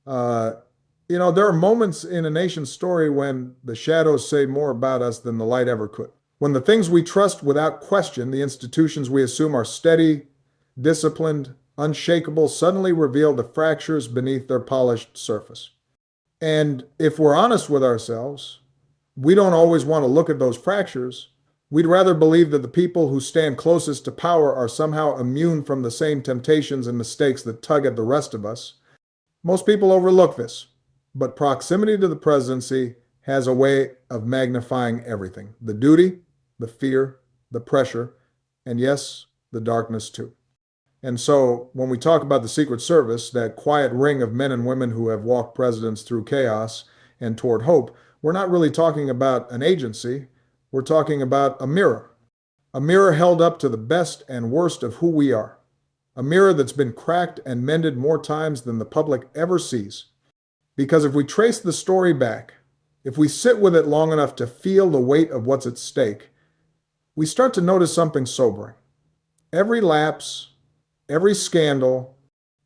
Uh, there are moments in a nation's story when the shadows say more about us than the light ever could. When the things we trust without question, the institutions we assume are steady, disciplined, unshakable, suddenly reveal the fractures beneath their polished surface. And if we're honest with ourselves, we don't always want to look at those fractures. We'd rather believe that the people who stand closest to power are somehow immune from the same temptations and mistakes that tug at the rest of us. Most people overlook this, but proximity to the presidency has a way of magnifying everything: the duty, the fear, the pressure, and yes, the darkness too. And so when we talk about the Secret Service, that quiet ring of men and women who have walked presidents through chaos and toward hope, we're not really talking about an agency. We're talking about a mirror held up to the best and worst of who we are, a mirror that's been cracked and mended more times than the public ever sees. Because if we trace the story back, if we sit with it long enough to feel the weight of what's at stake, we start to notice something sobering. Every lapse, every scandal,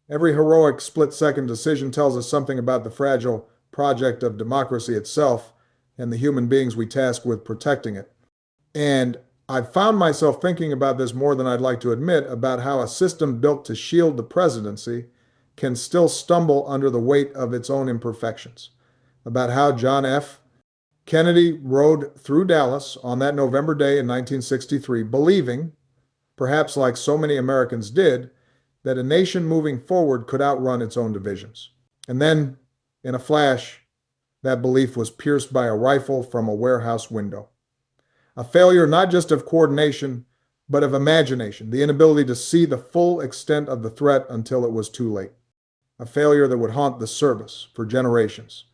every heroic split-second decision tells us something about the fragile project of democracy itself and the human beings we task with protecting it. And I've found myself thinking about this more than I'd like to admit, about how a system built to shield the presidency can still stumble under the weight of its own imperfections. About how John F. Kennedy rode through Dallas on that November day in 1963, believing, perhaps like so many Americans did, that a nation moving forward could outrun its own divisions. And then, in a flash, that belief was pierced by a rifle from a warehouse window. A failure not just of coordination, but of imagination, the inability to see the full extent of the threat until it was too late. A failure that would haunt the service for generations,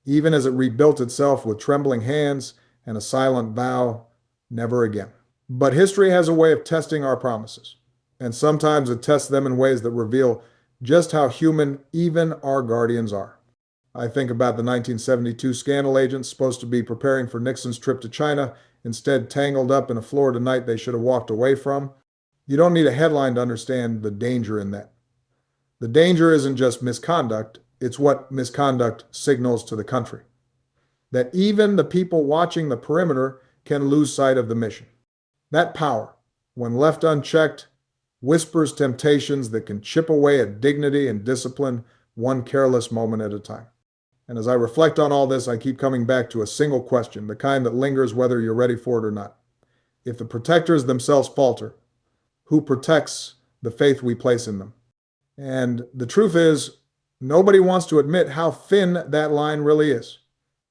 even as it rebuilt itself with trembling hands and a silent vow, never again. But history has a way of testing our promises, and sometimes it tests them in ways that reveal just how human even our guardians are. I think about the 1972 scandal agents supposed to be preparing for Nixon's trip to China, instead tangled up in a Florida night they should have walked away from. You don't need a headline to understand the danger in that. The danger isn't just misconduct, it's what misconduct signals to the country. That even the people watching the perimeter can lose sight of the mission. That power, when left unchecked, whispers temptations that can chip away at dignity and discipline one careless moment at a time. And as I reflect on all this, I keep coming back to a single question, the kind that lingers whether you're ready for it or not. If the protectors themselves falter, who protects the faith we place in them? And the truth is, nobody wants to admit how thin that line really is.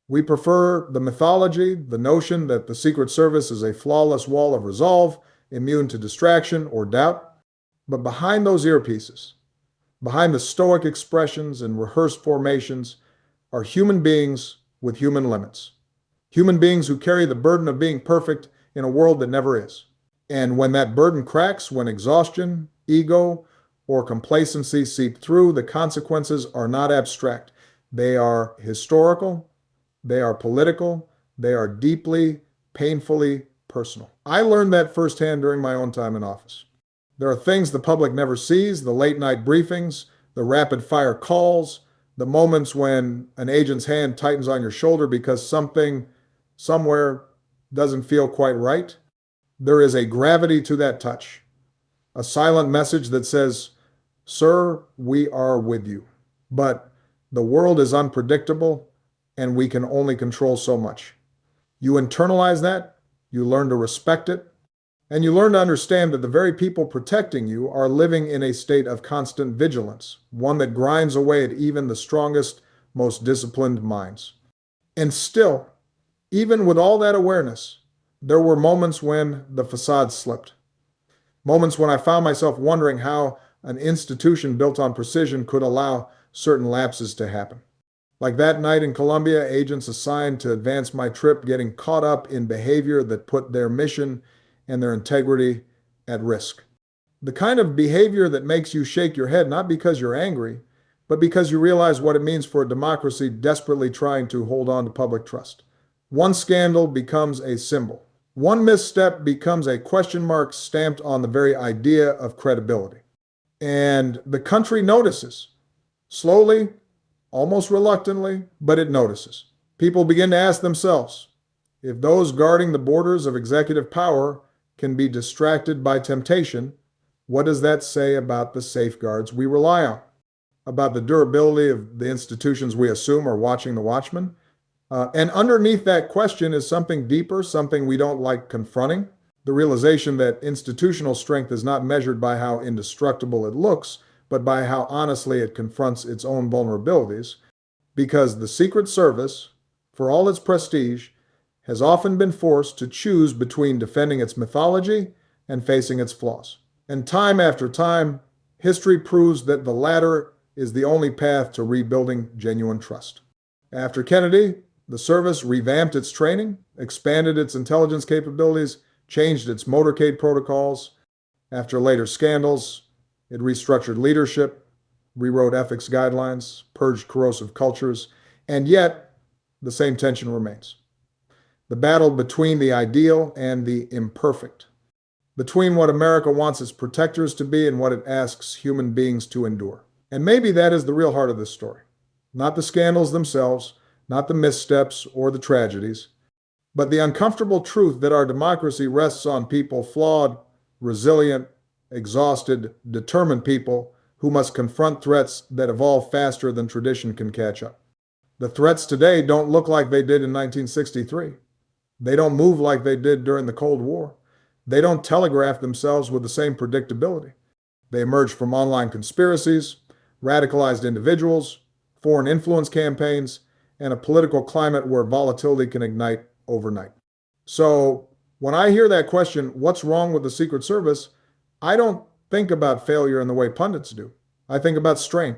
We prefer the mythology, the notion that the Secret Service is a flawless wall of resolve, immune to distraction or doubt. But behind those earpieces, behind the stoic expressions and rehearsed formations, are human beings with human limits. Human beings who carry the burden of being perfect in a world that never is. And when that burden cracks, when exhaustion, ego, or complacency seep through, the consequences are not abstract. They are historical, they are political, they are deeply, painfully personal. I learned that firsthand during my own time in office. There are things the public never sees: the late night briefings, the rapid fire calls, the moments when an agent's hand tightens on your shoulder because something somewhere doesn't feel quite right. There is a gravity to that touch, a silent message that says, "Sir, we are with you." But the world is unpredictable and we can only control so much. You internalize that, you learn to respect it, and you learn to understand that the very people protecting you are living in a state of constant vigilance, one that grinds away at even the strongest, most disciplined minds. And still, even with all that awareness, there were moments when the facade slipped. Moments when I found myself wondering how an institution built on precision could allow certain lapses to happen. Like that night in Colombia, agents assigned to advance my trip getting caught up in behavior that put their mission and their integrity at risk. The kind of behavior that makes you shake your head not because you're angry, but because you realize what it means for a democracy desperately trying to hold on to public trust. One scandal becomes a symbol. One misstep becomes a question mark stamped on the very idea of credibility. And the country notices. Slowly, almost reluctantly, but it notices. People begin to ask themselves, if those guarding the borders of executive power can be distracted by temptation, what does that say about the safeguards we rely on? About the durability of the institutions we assume are watching the watchmen? And underneath that question is something deeper, something we don't like confronting. The realization that institutional strength is not measured by how indestructible it looks, but by how honestly it confronts its own vulnerabilities. Because the Secret Service, for all its prestige, has often been forced to choose between defending its mythology and facing its flaws. And time after time, history proves that the latter is the only path to rebuilding genuine trust. After Kennedy, the service revamped its training, expanded its intelligence capabilities, changed its motorcade protocols. After later scandals, it restructured leadership, rewrote ethics guidelines, purged corrosive cultures, and yet the same tension remains. The battle between the ideal and the imperfect, between what America wants its protectors to be and what it asks human beings to endure. And maybe that is the real heart of this story. Not the scandals themselves, not the missteps or the tragedies, but the uncomfortable truth that our democracy rests on people flawed, resilient, exhausted, determined people who must confront threats that evolve faster than tradition can catch up. The threats today don't look like they did in 1963. They don't move like they did during the Cold War. They don't telegraph themselves with the same predictability. They emerge from online conspiracies, radicalized individuals, foreign influence campaigns, and a political climate where volatility can ignite overnight. So when I hear that question, what's wrong with the Secret Service? I don't think about failure in the way pundits do. I think about strain.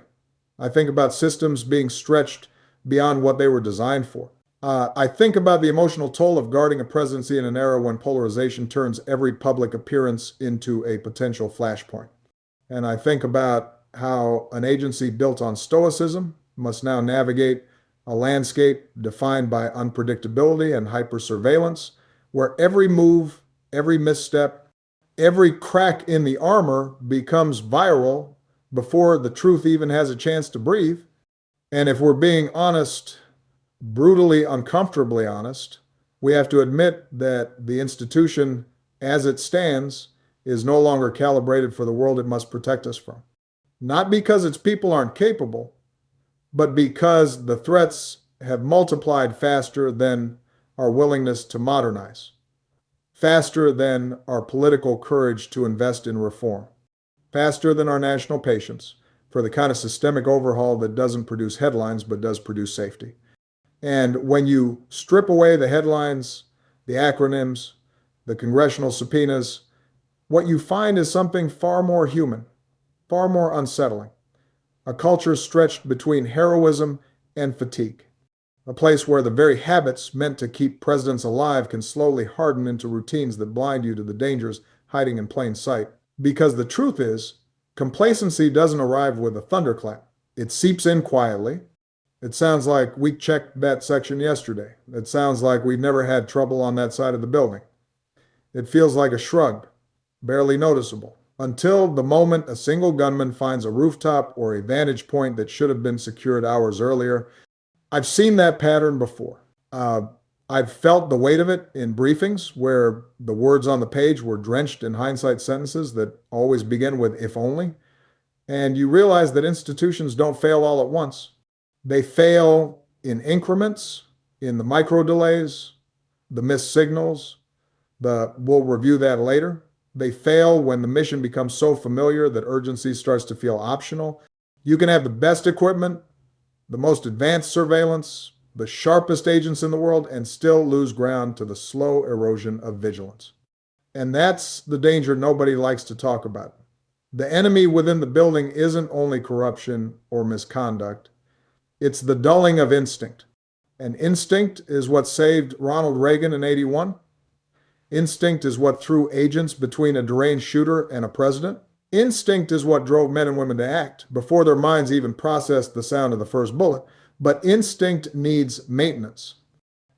I think about systems being stretched beyond what they were designed for. I think about the emotional toll of guarding a presidency in an era when polarization turns every public appearance into a potential flashpoint. And I think about how an agency built on stoicism must now navigate a landscape defined by unpredictability and hypersurveillance, where every move, every misstep, every crack in the armor becomes viral before the truth even has a chance to breathe. And if we're being honest, brutally, uncomfortably honest, we have to admit that the institution as it stands is no longer calibrated for the world it must protect us from. Not because its people aren't capable, but because the threats have multiplied faster than our willingness to modernize, faster than our political courage to invest in reform, faster than our national patience for the kind of systemic overhaul that doesn't produce headlines but does produce safety. And when you strip away the headlines, the acronyms, the congressional subpoenas, what you find is something far more human, far more unsettling. A culture stretched between heroism and fatigue. A place where the very habits meant to keep presidents alive can slowly harden into routines that blind you to the dangers hiding in plain sight. Because the truth is, complacency doesn't arrive with a thunderclap. It seeps in quietly. It sounds like we checked that section yesterday. It sounds like we've never had trouble on that side of the building. It feels like a shrug, barely noticeable, until the moment a single gunman finds a rooftop or a vantage point that should have been secured hours earlier. I've seen that pattern before. I've felt the weight of it in briefings where the words on the page were drenched in hindsight sentences that always begin with "if only." And you realize that institutions don't fail all at once. They fail in increments, in the micro delays, the missed signals, we'll review that later. They fail when the mission becomes so familiar that urgency starts to feel optional. You can have the best equipment, the most advanced surveillance, the sharpest agents in the world, and still lose ground to the slow erosion of vigilance. And that's the danger nobody likes to talk about. The enemy within the building isn't only corruption or misconduct. It's the dulling of instinct. And instinct is what saved Ronald Reagan in '81. Instinct is what threw agents between a deranged shooter and a president. Instinct is what drove men and women to act before their minds even processed the sound of the first bullet. But instinct needs maintenance.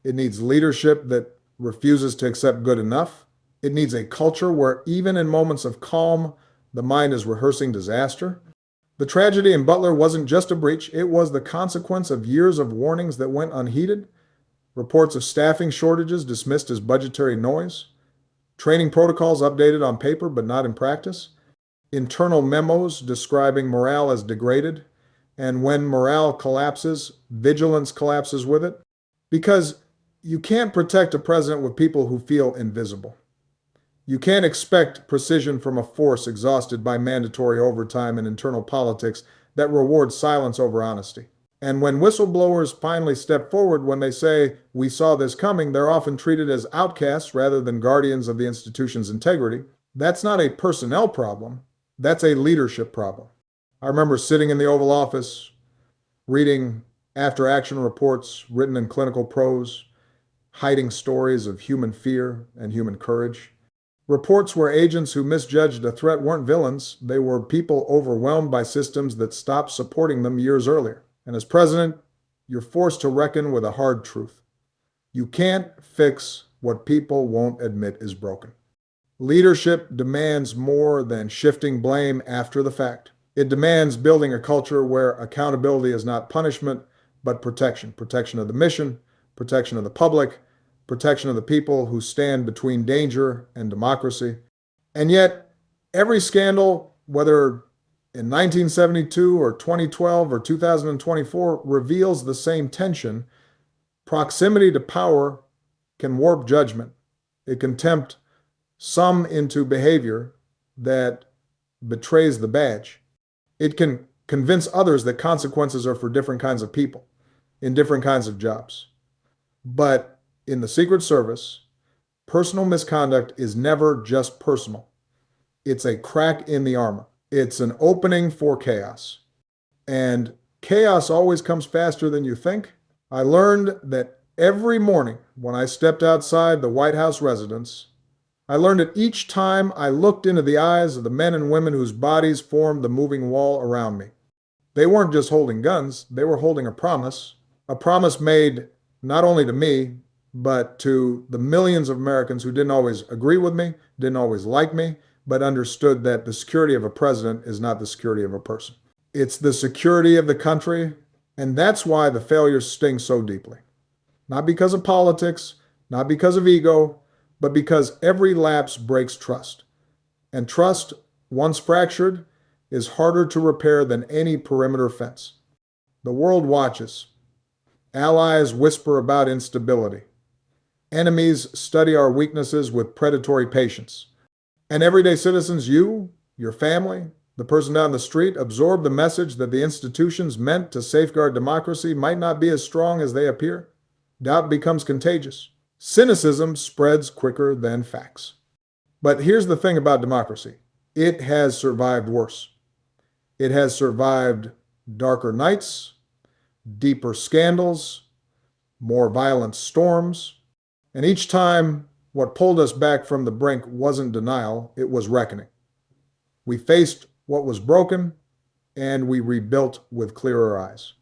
It needs leadership that refuses to accept good enough. It needs a culture where even in moments of calm, the mind is rehearsing disaster. The tragedy in Butler wasn't just a breach, it was the consequence of years of warnings that went unheeded, reports of staffing shortages dismissed as budgetary noise, training protocols updated on paper but not in practice, internal memos describing morale as degraded, and when morale collapses, vigilance collapses with it. Because you can't protect a president with people who feel invisible. You can't expect precision from a force exhausted by mandatory overtime and internal politics that rewards silence over honesty. And when whistleblowers finally step forward when they say, "We saw this coming," they're often treated as outcasts rather than guardians of the institution's integrity. That's not a personnel problem, that's a leadership problem. I remember sitting in the Oval Office, reading after action reports written in clinical prose, hiding stories of human fear and human courage. Reports where agents who misjudged a threat weren't villains, they were people overwhelmed by systems that stopped supporting them years earlier. And as president, you're forced to reckon with a hard truth. You can't fix what people won't admit is broken. Leadership demands more than shifting blame after the fact. It demands building a culture where accountability is not punishment, but protection. Protection of the mission, protection of the public, protection of the people who stand between danger and democracy. And yet, every scandal, whether in 1972 or 2012 or 2024, reveals the same tension. Proximity to power can warp judgment. It can tempt some into behavior that betrays the badge. It can convince others that consequences are for different kinds of people in different kinds of jobs. But in the Secret Service, personal misconduct is never just personal. It's a crack in the armor. It's an opening for chaos. And chaos always comes faster than you think. I learned that every morning when I stepped outside the White House residence, I learned that each time I looked into the eyes of the men and women whose bodies formed the moving wall around me. They weren't just holding guns, they were holding a promise made not only to me, but to the millions of Americans who didn't always agree with me, didn't always like me, but understood that the security of a president is not the security of a person. It's the security of the country, and that's why the failures sting so deeply. Not because of politics, not because of ego, but because every lapse breaks trust. And trust, once fractured, is harder to repair than any perimeter fence. The world watches. Allies whisper about instability. Enemies study our weaknesses with predatory patience. And everyday citizens, you, your family, the person down the street, absorb the message that the institutions meant to safeguard democracy might not be as strong as they appear. Doubt becomes contagious. Cynicism spreads quicker than facts. But here's the thing about democracy. It has survived worse. It has survived darker nights, deeper scandals, more violent storms, and each time what pulled us back from the brink wasn't denial, it was reckoning. We faced what was broken, and we rebuilt with clearer eyes.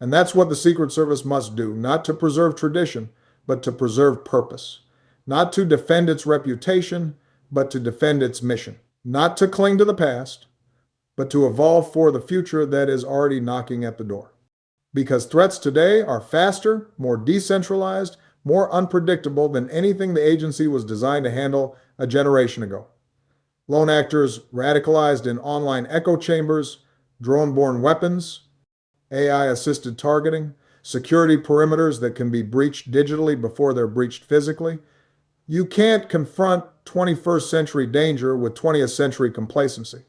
And that's what the Secret Service must do, not to preserve tradition, but to preserve purpose. Not to defend its reputation, but to defend its mission. Not to cling to the past, but to evolve for the future that is already knocking at the door. Because threats today are faster, more decentralized, more unpredictable than anything the agency was designed to handle a generation ago. Lone actors radicalized in online echo chambers, drone-borne weapons, AI-assisted targeting, security perimeters that can be breached digitally before they're breached physically. You can't confront 21st century danger with 20th century complacency.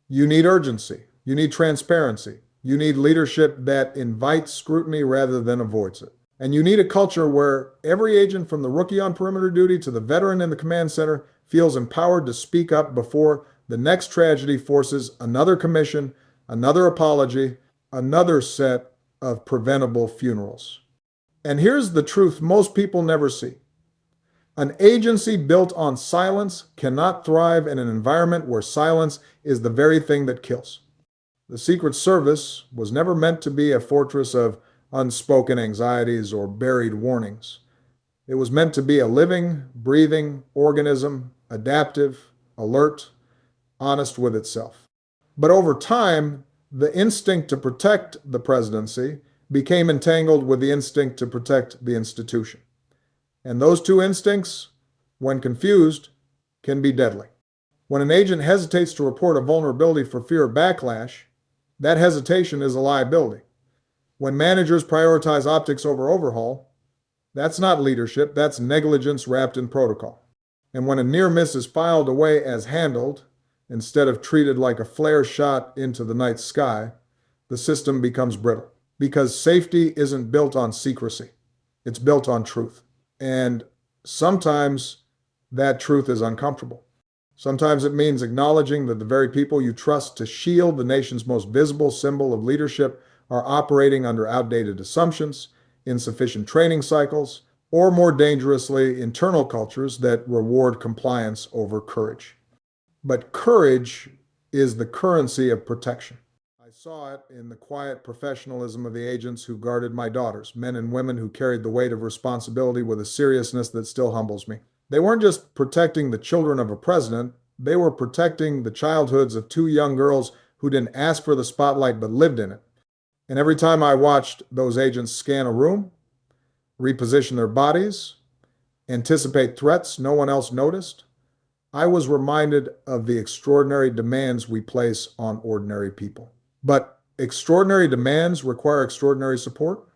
You need urgency. You need transparency. You need leadership that invites scrutiny rather than avoids it. And you need a culture where every agent from the rookie on perimeter duty to the veteran in the command center feels empowered to speak up before the next tragedy forces another commission, another apology, another set of preventable funerals. And here's the truth most people never see. An agency built on silence cannot thrive in an environment where silence is the very thing that kills. The Secret Service was never meant to be a fortress of unspoken anxieties or buried warnings. It was meant to be a living, breathing organism, adaptive, alert, honest with itself. But over time, The instinct to protect the presidency became entangled with the instinct to protect the institution. And those two instincts, when confused, can be deadly. When an agent hesitates to report a vulnerability for fear of backlash, that hesitation is a liability. When managers prioritize optics over overhaul, that's not leadership, that's negligence wrapped in protocol. And when a near miss is filed away as handled, instead of treated like a flare shot into the night sky, the system becomes brittle. Because safety isn't built on secrecy, it's built on truth. And sometimes that truth is uncomfortable. Sometimes it means acknowledging that the very people you trust to shield the nation's most visible symbol of leadership are operating under outdated assumptions, insufficient training cycles, or more dangerously, internal cultures that reward compliance over courage. But courage is the currency of protection. I saw it in the quiet professionalism of the agents who guarded my daughters, men and women who carried the weight of responsibility with a seriousness that still humbles me. They weren't just protecting the children of a president, they were protecting the childhoods of two young girls who didn't ask for the spotlight but lived in it. And every time I watched those agents scan a room, reposition their bodies, anticipate threats no one else noticed, I was reminded of the extraordinary demands we place on ordinary people. But extraordinary demands require extraordinary support.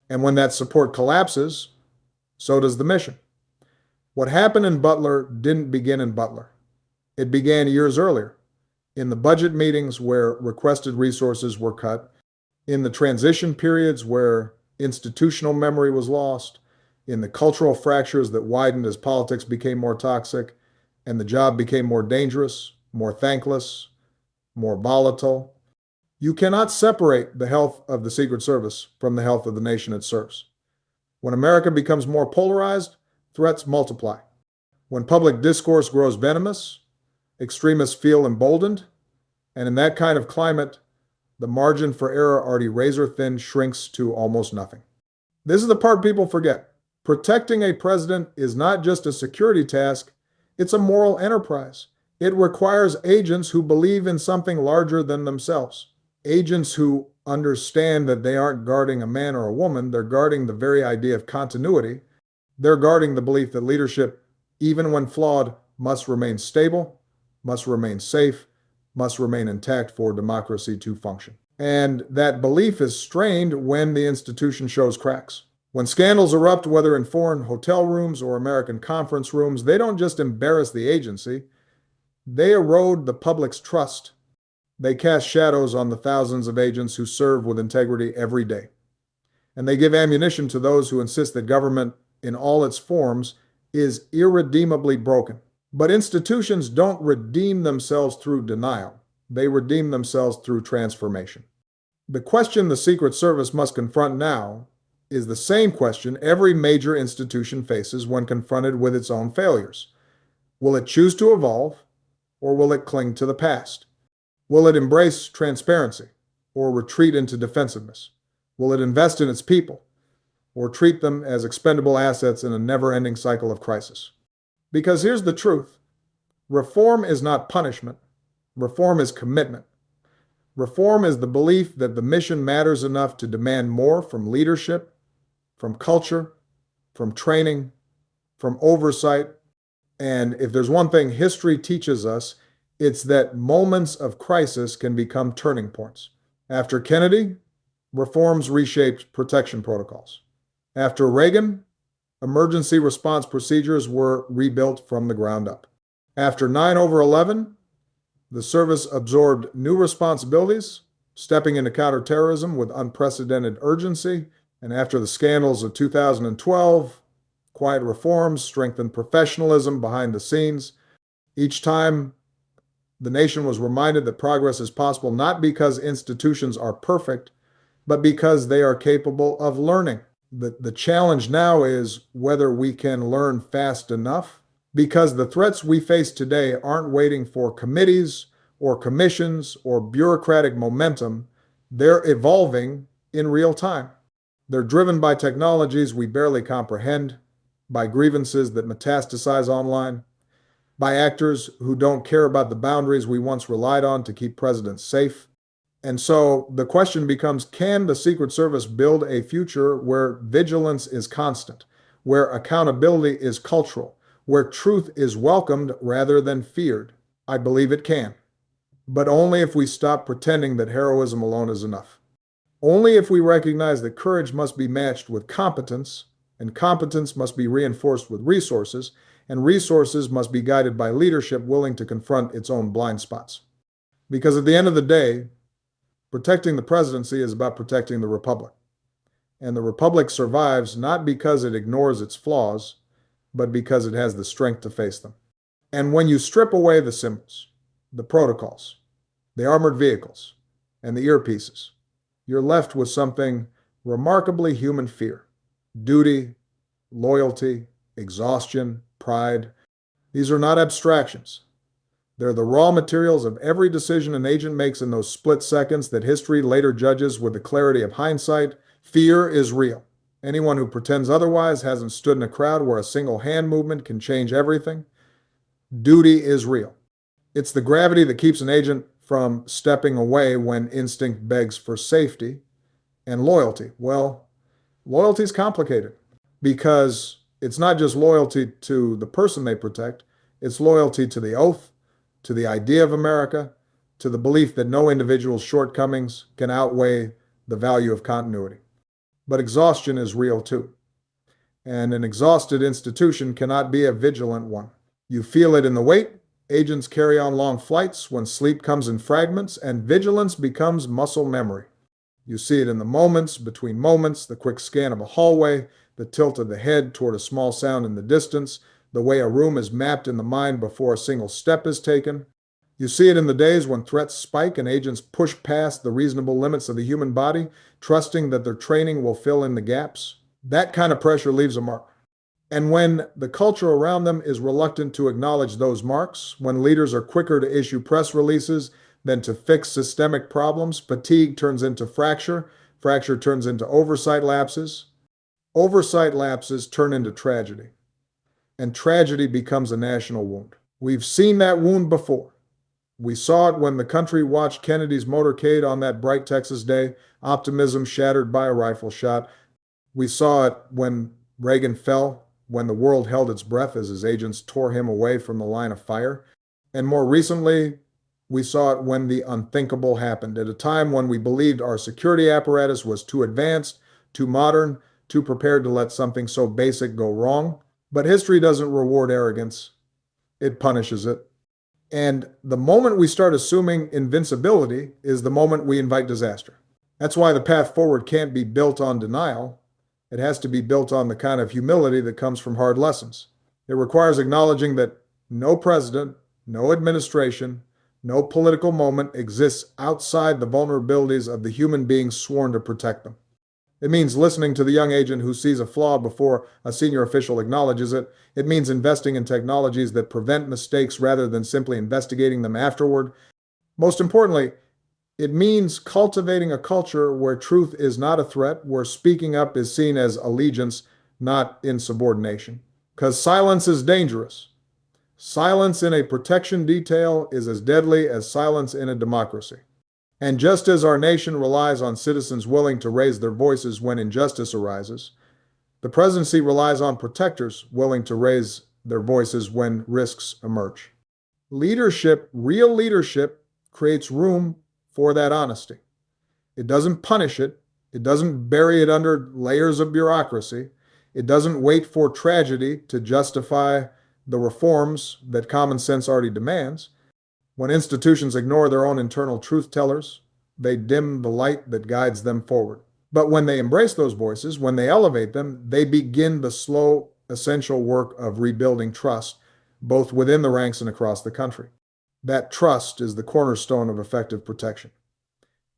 And when that support collapses, so does the mission. What happened in Butler didn't begin in Butler. It began years earlier, in the budget meetings where requested resources were cut, in the transition periods where institutional memory was lost, in the cultural fractures that widened as politics became more toxic, and the job became more dangerous, more thankless, more volatile. You cannot separate the health of the Secret Service from the health of the nation it serves. When America becomes more polarized, threats multiply. When public discourse grows venomous, extremists feel emboldened, and in that kind of climate, the margin for error already razor thin shrinks to almost nothing. This is the part people forget. Protecting a president is not just a security task, it's a moral enterprise. It requires agents who believe in something larger than themselves. Agents who understand that they aren't guarding a man or a woman, they're guarding the very idea of continuity. They're guarding the belief that leadership, even when flawed, must remain stable, must remain safe, must remain intact for democracy to function. And that belief is strained when the institution shows cracks. When scandals erupt, whether in foreign hotel rooms or American conference rooms, they don't just embarrass the agency, they erode the public's trust. They cast shadows on the thousands of agents who serve with integrity every day. And they give ammunition to those who insist that government, in all its forms, is irredeemably broken. But institutions don't redeem themselves through denial. They redeem themselves through transformation. The question the Secret Service must confront now is the same question every major institution faces when confronted with its own failures. Will it choose to evolve, or will it cling to the past? Will it embrace transparency, or retreat into defensiveness? Will it invest in its people, or treat them as expendable assets in a never-ending cycle of crisis? Because here's the truth. Reform is not punishment. Reform is commitment. Reform is the belief that the mission matters enough to demand more from leadership, from culture, from training, from oversight. And if there's one thing history teaches us, it's that moments of crisis can become turning points. After Kennedy, reforms reshaped protection protocols. After Reagan, emergency response procedures were rebuilt from the ground up. After 9/11, the service absorbed new responsibilities, stepping into counterterrorism with unprecedented urgency. And after the scandals of 2012, quiet reforms strengthened professionalism behind the scenes. Each time, the nation was reminded that progress is possible not because institutions are perfect, but because they are capable of learning. The challenge now is whether we can learn fast enough, because the threats we face today aren't waiting for committees or commissions or bureaucratic momentum. They're evolving in real time. They're driven by technologies we barely comprehend, by grievances that metastasize online, by actors who don't care about the boundaries we once relied on to keep presidents safe. And so the question becomes, can the Secret Service build a future where vigilance is constant, where accountability is cultural, where truth is welcomed rather than feared? I believe it can, but only if we stop pretending that heroism alone is enough. Only if we recognize that courage must be matched with competence, and competence must be reinforced with resources, and resources must be guided by leadership willing to confront its own blind spots. Because at the end of the day, protecting the presidency is about protecting the republic. And the republic survives not because it ignores its flaws, but because it has the strength to face them. And when you strip away the symbols, the protocols, the armored vehicles, and the earpieces, you're left with something remarkably human: fear, duty, loyalty, exhaustion, pride. These are not abstractions. They're the raw materials of every decision an agent makes in those split seconds that history later judges with the clarity of hindsight. Fear is real. Anyone who pretends otherwise hasn't stood in a crowd where a single hand movement can change everything. Duty is real. It's the gravity that keeps an agent from stepping away when instinct begs for safety. And loyalty. Well, loyalty is complicated because it's not just loyalty to the person they protect, it's loyalty to the oath, to the idea of America, to the belief that no individual's shortcomings can outweigh the value of continuity. But exhaustion is real too. And an exhausted institution cannot be a vigilant one. You feel it in the weight. Agents carry on long flights when sleep comes in fragments and vigilance becomes muscle memory. You see it in the moments between moments, the quick scan of a hallway, the tilt of the head toward a small sound in the distance, the way a room is mapped in the mind before a single step is taken. You see it in the days when threats spike and agents push past the reasonable limits of the human body, trusting that their training will fill in the gaps. That kind of pressure leaves a mark. And when the culture around them is reluctant to acknowledge those marks, when leaders are quicker to issue press releases than to fix systemic problems, fatigue turns into fracture, fracture turns into oversight lapses turn into tragedy, and tragedy becomes a national wound. We've seen that wound before. We saw it when the country watched Kennedy's motorcade on that bright Texas day, optimism shattered by a rifle shot. We saw it when Reagan fell, when the world held its breath as his agents tore him away from the line of fire. And more recently, we saw it when the unthinkable happened, at a time when we believed our security apparatus was too advanced, too modern, too prepared to let something so basic go wrong. But history doesn't reward arrogance, it punishes it. And the moment we start assuming invincibility is the moment we invite disaster. That's why the path forward can't be built on denial. It has to be built on the kind of humility that comes from hard lessons. It requires acknowledging that no president, no administration, no political moment exists outside the vulnerabilities of the human beings sworn to protect them. It means listening to the young agent who sees a flaw before a senior official acknowledges it. It means investing in technologies that prevent mistakes rather than simply investigating them afterward. Most importantly, it means cultivating a culture where truth is not a threat, where speaking up is seen as allegiance, not insubordination. Because silence is dangerous. Silence in a protection detail is as deadly as silence in a democracy. And just as our nation relies on citizens willing to raise their voices when injustice arises, the presidency relies on protectors willing to raise their voices when risks emerge. Leadership, real leadership, creates room for that honesty. It doesn't punish it. It doesn't bury it under layers of bureaucracy. It doesn't wait for tragedy to justify the reforms that common sense already demands. When institutions ignore their own internal truth tellers, they dim the light that guides them forward. But when they embrace those voices, when they elevate them, they begin the slow, essential work of rebuilding trust, both within the ranks and across the country. That trust is the cornerstone of effective protection.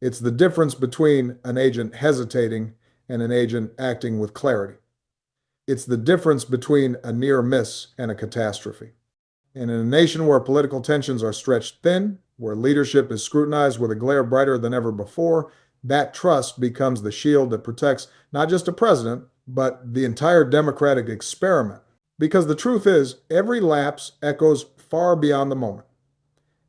It's the difference between an agent hesitating and an agent acting with clarity. It's the difference between a near miss and a catastrophe. And in a nation where political tensions are stretched thin, where leadership is scrutinized with a glare brighter than ever before, that trust becomes the shield that protects not just a president, but the entire democratic experiment. Because the truth is, every lapse echoes far beyond the moment.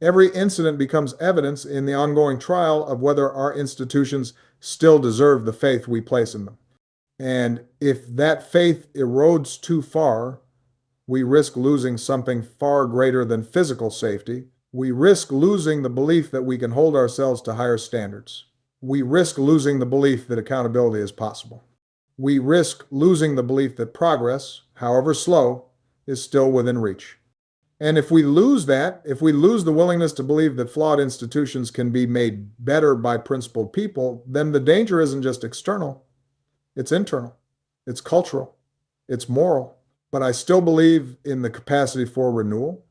Every incident becomes evidence in the ongoing trial of whether our institutions still deserve the faith we place in them. And if that faith erodes too far, we risk losing something far greater than physical safety. We risk losing the belief that we can hold ourselves to higher standards. We risk losing the belief that accountability is possible. We risk losing the belief that progress, however slow, is still within reach. And if we lose that, if we lose the willingness to believe that flawed institutions can be made better by principled people, then the danger isn't just external, it's internal, it's cultural, it's moral. But I still believe in the capacity for renewal.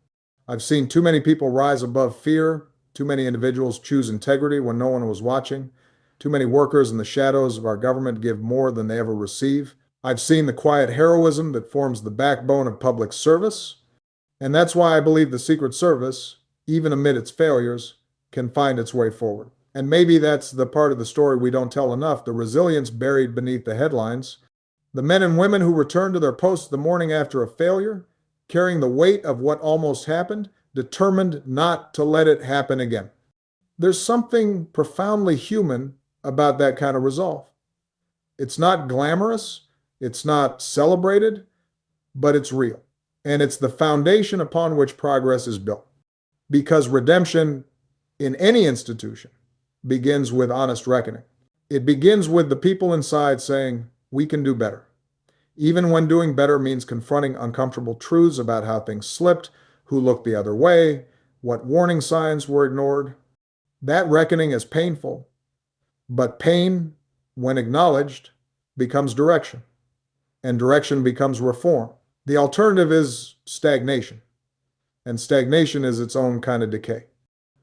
I've seen too many people rise above fear, too many individuals choose integrity when no one was watching, too many workers in the shadows of our government give more than they ever receive. I've seen the quiet heroism that forms the backbone of public service. And that's why I believe the Secret Service, even amid its failures, can find its way forward. And maybe that's the part of the story we don't tell enough, the resilience buried beneath the headlines. The men and women who return to their posts the morning after a failure, carrying the weight of what almost happened, determined not to let it happen again. There's something profoundly human about that kind of resolve. It's not glamorous, it's not celebrated, but it's real. And it's the foundation upon which progress is built. Because redemption in any institution begins with honest reckoning. It begins with the people inside saying, we can do better. Even when doing better means confronting uncomfortable truths about how things slipped, who looked the other way, what warning signs were ignored. That reckoning is painful, but pain, when acknowledged, becomes direction, and direction becomes reform. The alternative is stagnation, and stagnation is its own kind of decay.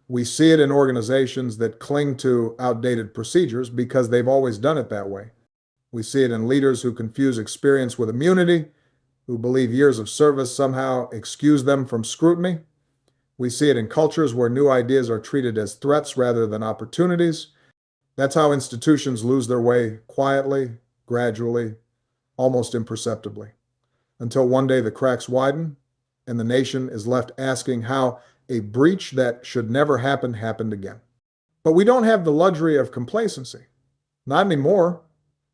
We see it in organizations that cling to outdated procedures because they've always done it that way. We see it in leaders who confuse experience with immunity, who believe years of service somehow excuse them from scrutiny. We see it in cultures where new ideas are treated as threats rather than opportunities. That's how institutions lose their way quietly, gradually, almost imperceptibly, until one day the cracks widen and the nation is left asking how a breach that should never happen happened again. But we don't have the luxury of complacency. Not anymore.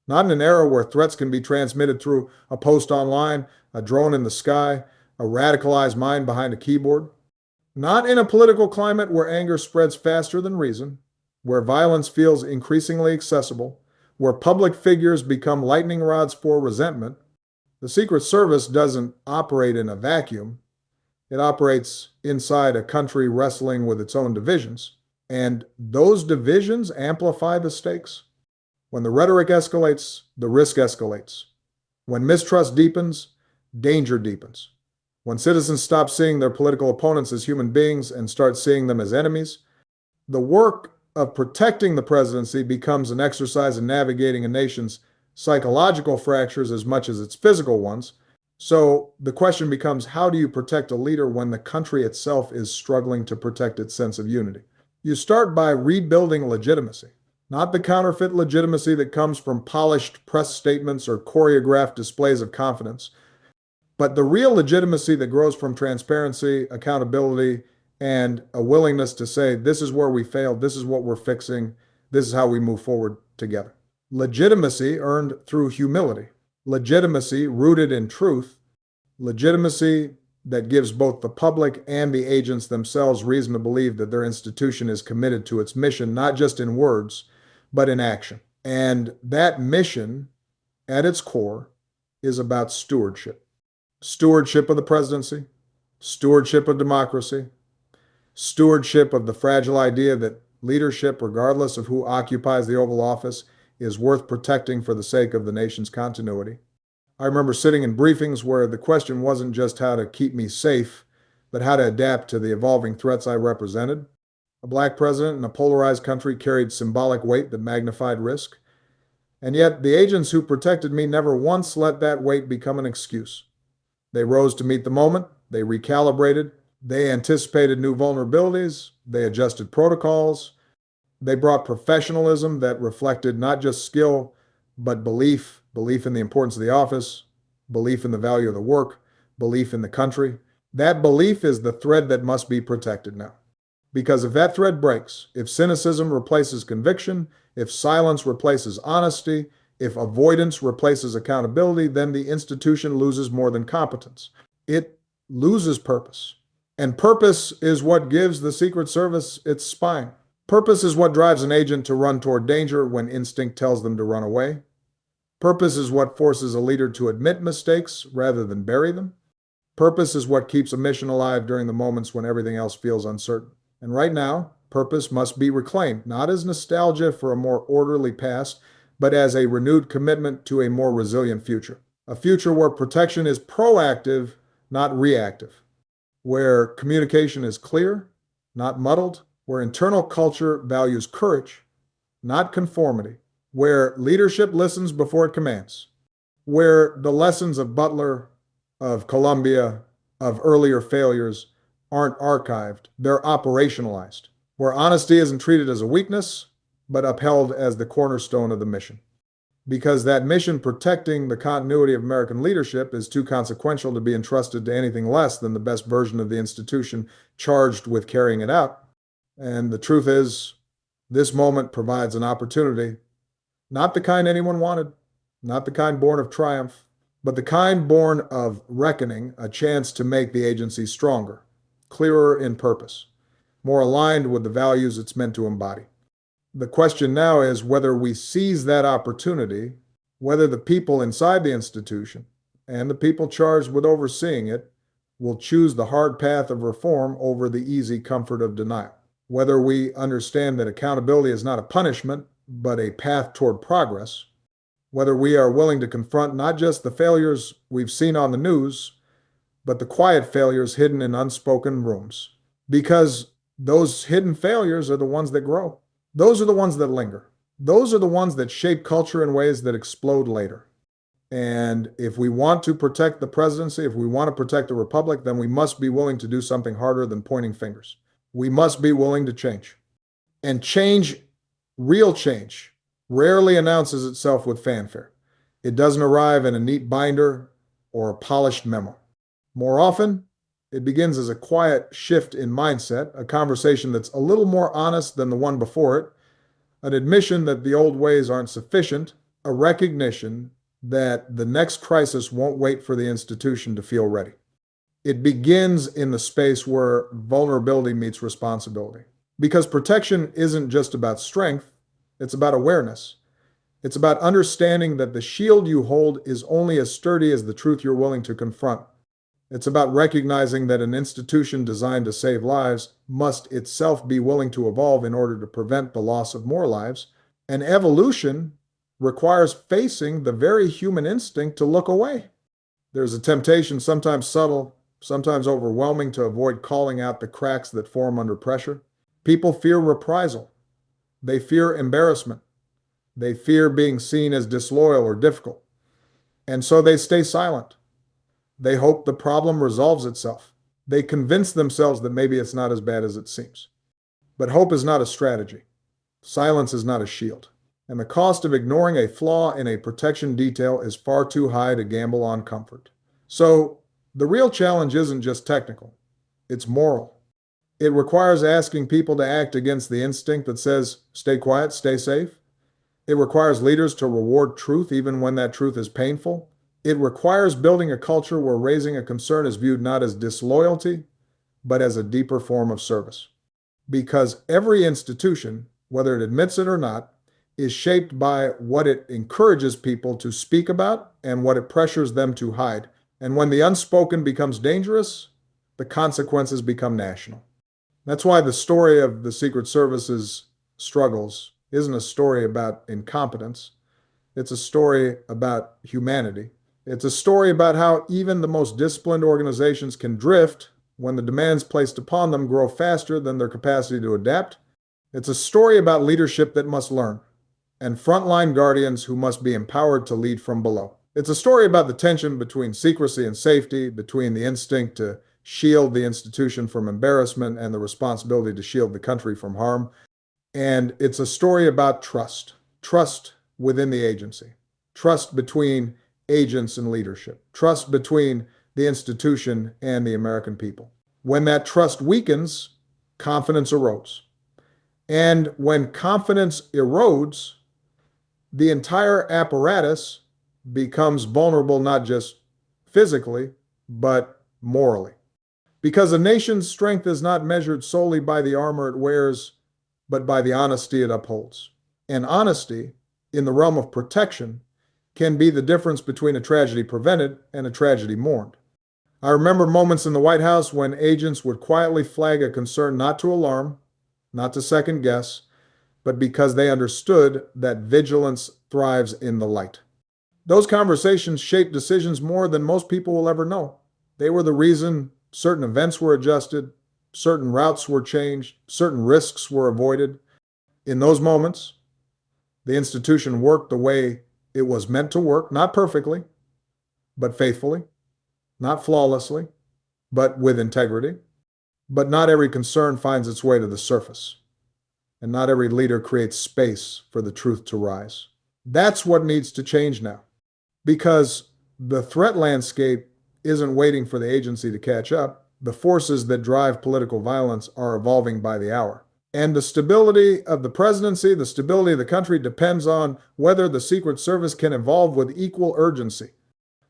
Not in an era where threats can be transmitted through a post online, a drone in the sky, a radicalized mind behind a keyboard. Not in a political climate where anger spreads faster than reason, where violence feels increasingly accessible, where public figures become lightning rods for resentment. The Secret Service doesn't operate in a vacuum. It operates inside a country wrestling with its own divisions. And those divisions amplify the stakes. When the rhetoric escalates, the risk escalates. When mistrust deepens, danger deepens. When citizens stop seeing their political opponents as human beings and start seeing them as enemies, the work of protecting the presidency becomes an exercise in navigating a nation's psychological fractures as much as its physical ones. So the question becomes, how do you protect a leader when the country itself is struggling to protect its sense of unity? You start by rebuilding legitimacy, not the counterfeit legitimacy that comes from polished press statements or choreographed displays of confidence, but the real legitimacy that grows from transparency, accountability, and a willingness to say, this is where we failed, this is what we're fixing, this is how we move forward together. Legitimacy earned through humility, legitimacy rooted in truth, legitimacy that gives both the public and the agents themselves reason to believe that their institution is committed to its mission, not just in words, but in action. And that mission, at its core, is about stewardship. Stewardship of the presidency, stewardship of democracy, stewardship of the fragile idea that leadership, regardless of who occupies the Oval Office, is worth protecting for the sake of the nation's continuity. I remember sitting in briefings where the question wasn't just how to keep me safe, but how to adapt to the evolving threats I represented. A black president in a polarized country carried symbolic weight that magnified risk. And yet, the agents who protected me never once let that weight become an excuse. They rose to meet the moment, they recalibrated, they anticipated new vulnerabilities, they adjusted protocols, they brought professionalism that reflected not just skill, but belief in the importance of the office, belief in the value of the work, belief in the country. That belief is the thread that must be protected now. Because if that thread breaks, if cynicism replaces conviction, if silence replaces honesty, if avoidance replaces accountability, then the institution loses more than competence. It loses purpose. And purpose is what gives the Secret Service its spine. Purpose is what drives an agent to run toward danger when instinct tells them to run away. Purpose is what forces a leader to admit mistakes rather than bury them. Purpose is what keeps a mission alive during the moments when everything else feels uncertain. And right now, purpose must be reclaimed, not as nostalgia for a more orderly past, but as a renewed commitment to a more resilient future. A future where protection is proactive, not reactive, where communication is clear, not muddled, where internal culture values courage, not conformity, where leadership listens before it commands, where the lessons of Butler, of Columbia, of earlier failures aren't archived, they're operationalized, where honesty isn't treated as a weakness, but upheld as the cornerstone of the mission. Because that mission protecting the continuity of American leadership is too consequential to be entrusted to anything less than the best version of the institution charged with carrying it out. And the truth is, this moment provides an opportunity, not the kind anyone wanted, not the kind born of triumph, but the kind born of reckoning, a chance to make the agency stronger, clearer in purpose, more aligned with the values it's meant to embody. The question now is whether we seize that opportunity, whether the people inside the institution and the people charged with overseeing it will choose the hard path of reform over the easy comfort of denial. Whether we understand that accountability is not a punishment, but a path toward progress. Whether we are willing to confront not just the failures we've seen on the news, but the quiet failures hidden in unspoken rooms. Because those hidden failures are the ones that grow. Those are the ones that linger. Those are the ones that shape culture in ways that explode later. And if we want to protect the presidency, if we want to protect the republic, then we must be willing to do something harder than pointing fingers. We must be willing to change. And change, real change, rarely announces itself with fanfare. It doesn't arrive in a neat binder or a polished memo. More often, it begins as a quiet shift in mindset, a conversation that's a little more honest than the one before it, an admission that the old ways aren't sufficient, a recognition that the next crisis won't wait for the institution to feel ready. It begins in the space where vulnerability meets responsibility. Because protection isn't just about strength, it's about awareness. It's about understanding that the shield you hold is only as sturdy as the truth you're willing to confront. It's about recognizing that an institution designed to save lives must itself be willing to evolve in order to prevent the loss of more lives. And evolution requires facing the very human instinct to look away. There's a temptation, sometimes subtle, sometimes overwhelming, to avoid calling out the cracks that form under pressure. People fear reprisal. They fear embarrassment. They fear being seen as disloyal or difficult. And so they stay silent. They hope the problem resolves itself. They convince themselves that maybe it's not as bad as it seems. But hope is not a strategy. Silence is not a shield. And the cost of ignoring a flaw in a protection detail is far too high to gamble on comfort. So the real challenge isn't just technical. It's moral. It requires asking people to act against the instinct that says, stay quiet, stay safe. It requires leaders to reward truth even when that truth is painful. It requires building a culture where raising a concern is viewed not as disloyalty, but as a deeper form of service. Because every institution, whether it admits it or not, is shaped by what it encourages people to speak about and what it pressures them to hide. And when the unspoken becomes dangerous, the consequences become national. That's why the story of the Secret Service's struggles isn't a story about incompetence. It's a story about humanity. It's a story about how even the most disciplined organizations can drift when the demands placed upon them grow faster than their capacity to adapt. It's a story about leadership that must learn, and frontline guardians who must be empowered to lead from below. It's a story about the tension between secrecy and safety, between the instinct to shield the institution from embarrassment and the responsibility to shield the country from harm. And it's a story about trust, trust within the agency, trust between agents and leadership, trust between the institution and the American people. When that trust weakens, confidence erodes. And when confidence erodes, the entire apparatus becomes vulnerable, not just physically, but morally. Because a nation's strength is not measured solely by the armor it wears, but by the honesty it upholds. And honesty, in the realm of protection, can be the difference between a tragedy prevented and a tragedy mourned. I remember moments in the White House when agents would quietly flag a concern not to alarm, not to second guess, but because they understood that vigilance thrives in the light. Those conversations shaped decisions more than most people will ever know. They were the reason certain events were adjusted, certain routes were changed, certain risks were avoided. In those moments, the institution worked the way it was meant to work, not perfectly, but faithfully, not flawlessly, but with integrity. But not every concern finds its way to the surface, and not every leader creates space for the truth to rise. That's what needs to change now, because the threat landscape isn't waiting for the agency to catch up. The forces that drive political violence are evolving by the hour. And the stability of the presidency, the stability of the country depends on whether the Secret Service can evolve with equal urgency.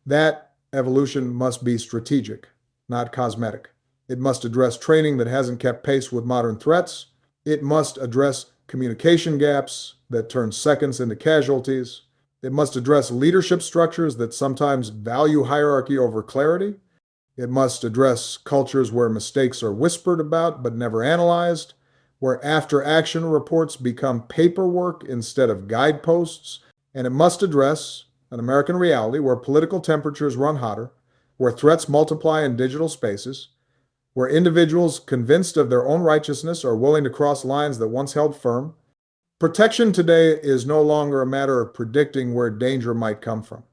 That evolution must be strategic, not cosmetic. It must address training that hasn't kept pace with modern threats. It must address communication gaps that turn seconds into casualties. It must address leadership structures that sometimes value hierarchy over clarity. It must address cultures where mistakes are whispered about but never analyzed, where after-action reports become paperwork instead of guideposts. And it must address an American reality where political temperatures run hotter, where threats multiply in digital spaces, where individuals convinced of their own righteousness are willing to cross lines that once held firm. Protection today is no longer a matter of predicting where danger might come from.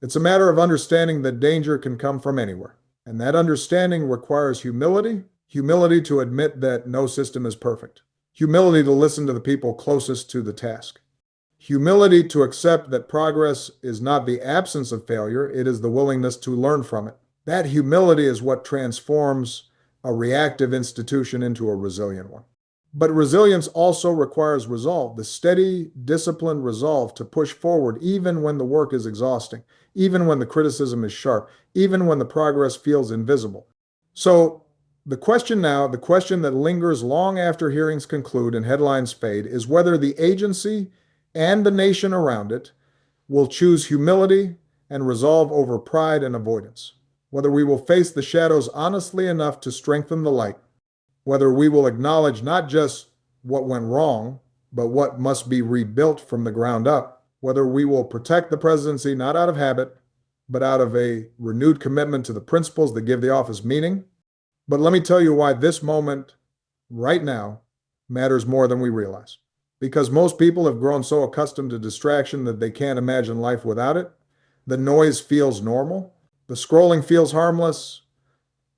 It's a matter of understanding that danger can come from anywhere. And that understanding requires humility, humility to admit that no system is perfect, humility to listen to the people closest to the task, humility to accept that progress is not the absence of failure, it is the willingness to learn from it. That humility is what transforms a reactive institution into a resilient one. But resilience also requires resolve, the steady, disciplined resolve to push forward even when the work is exhausting, even when the criticism is sharp, even when the progress feels invisible. So the question now, the question that lingers long after hearings conclude and headlines fade, is whether the agency and the nation around it will choose humility and resolve over pride and avoidance, whether we will face the shadows honestly enough to strengthen the light, whether we will acknowledge not just what went wrong, but what must be rebuilt from the ground up, whether we will protect the presidency not out of habit, but out of a renewed commitment to the principles that give the office meaning. But let me tell you why this moment, right now, matters more than we realize. Because most people have grown so accustomed to distraction that they can't imagine life without it. The noise feels normal. The scrolling feels harmless.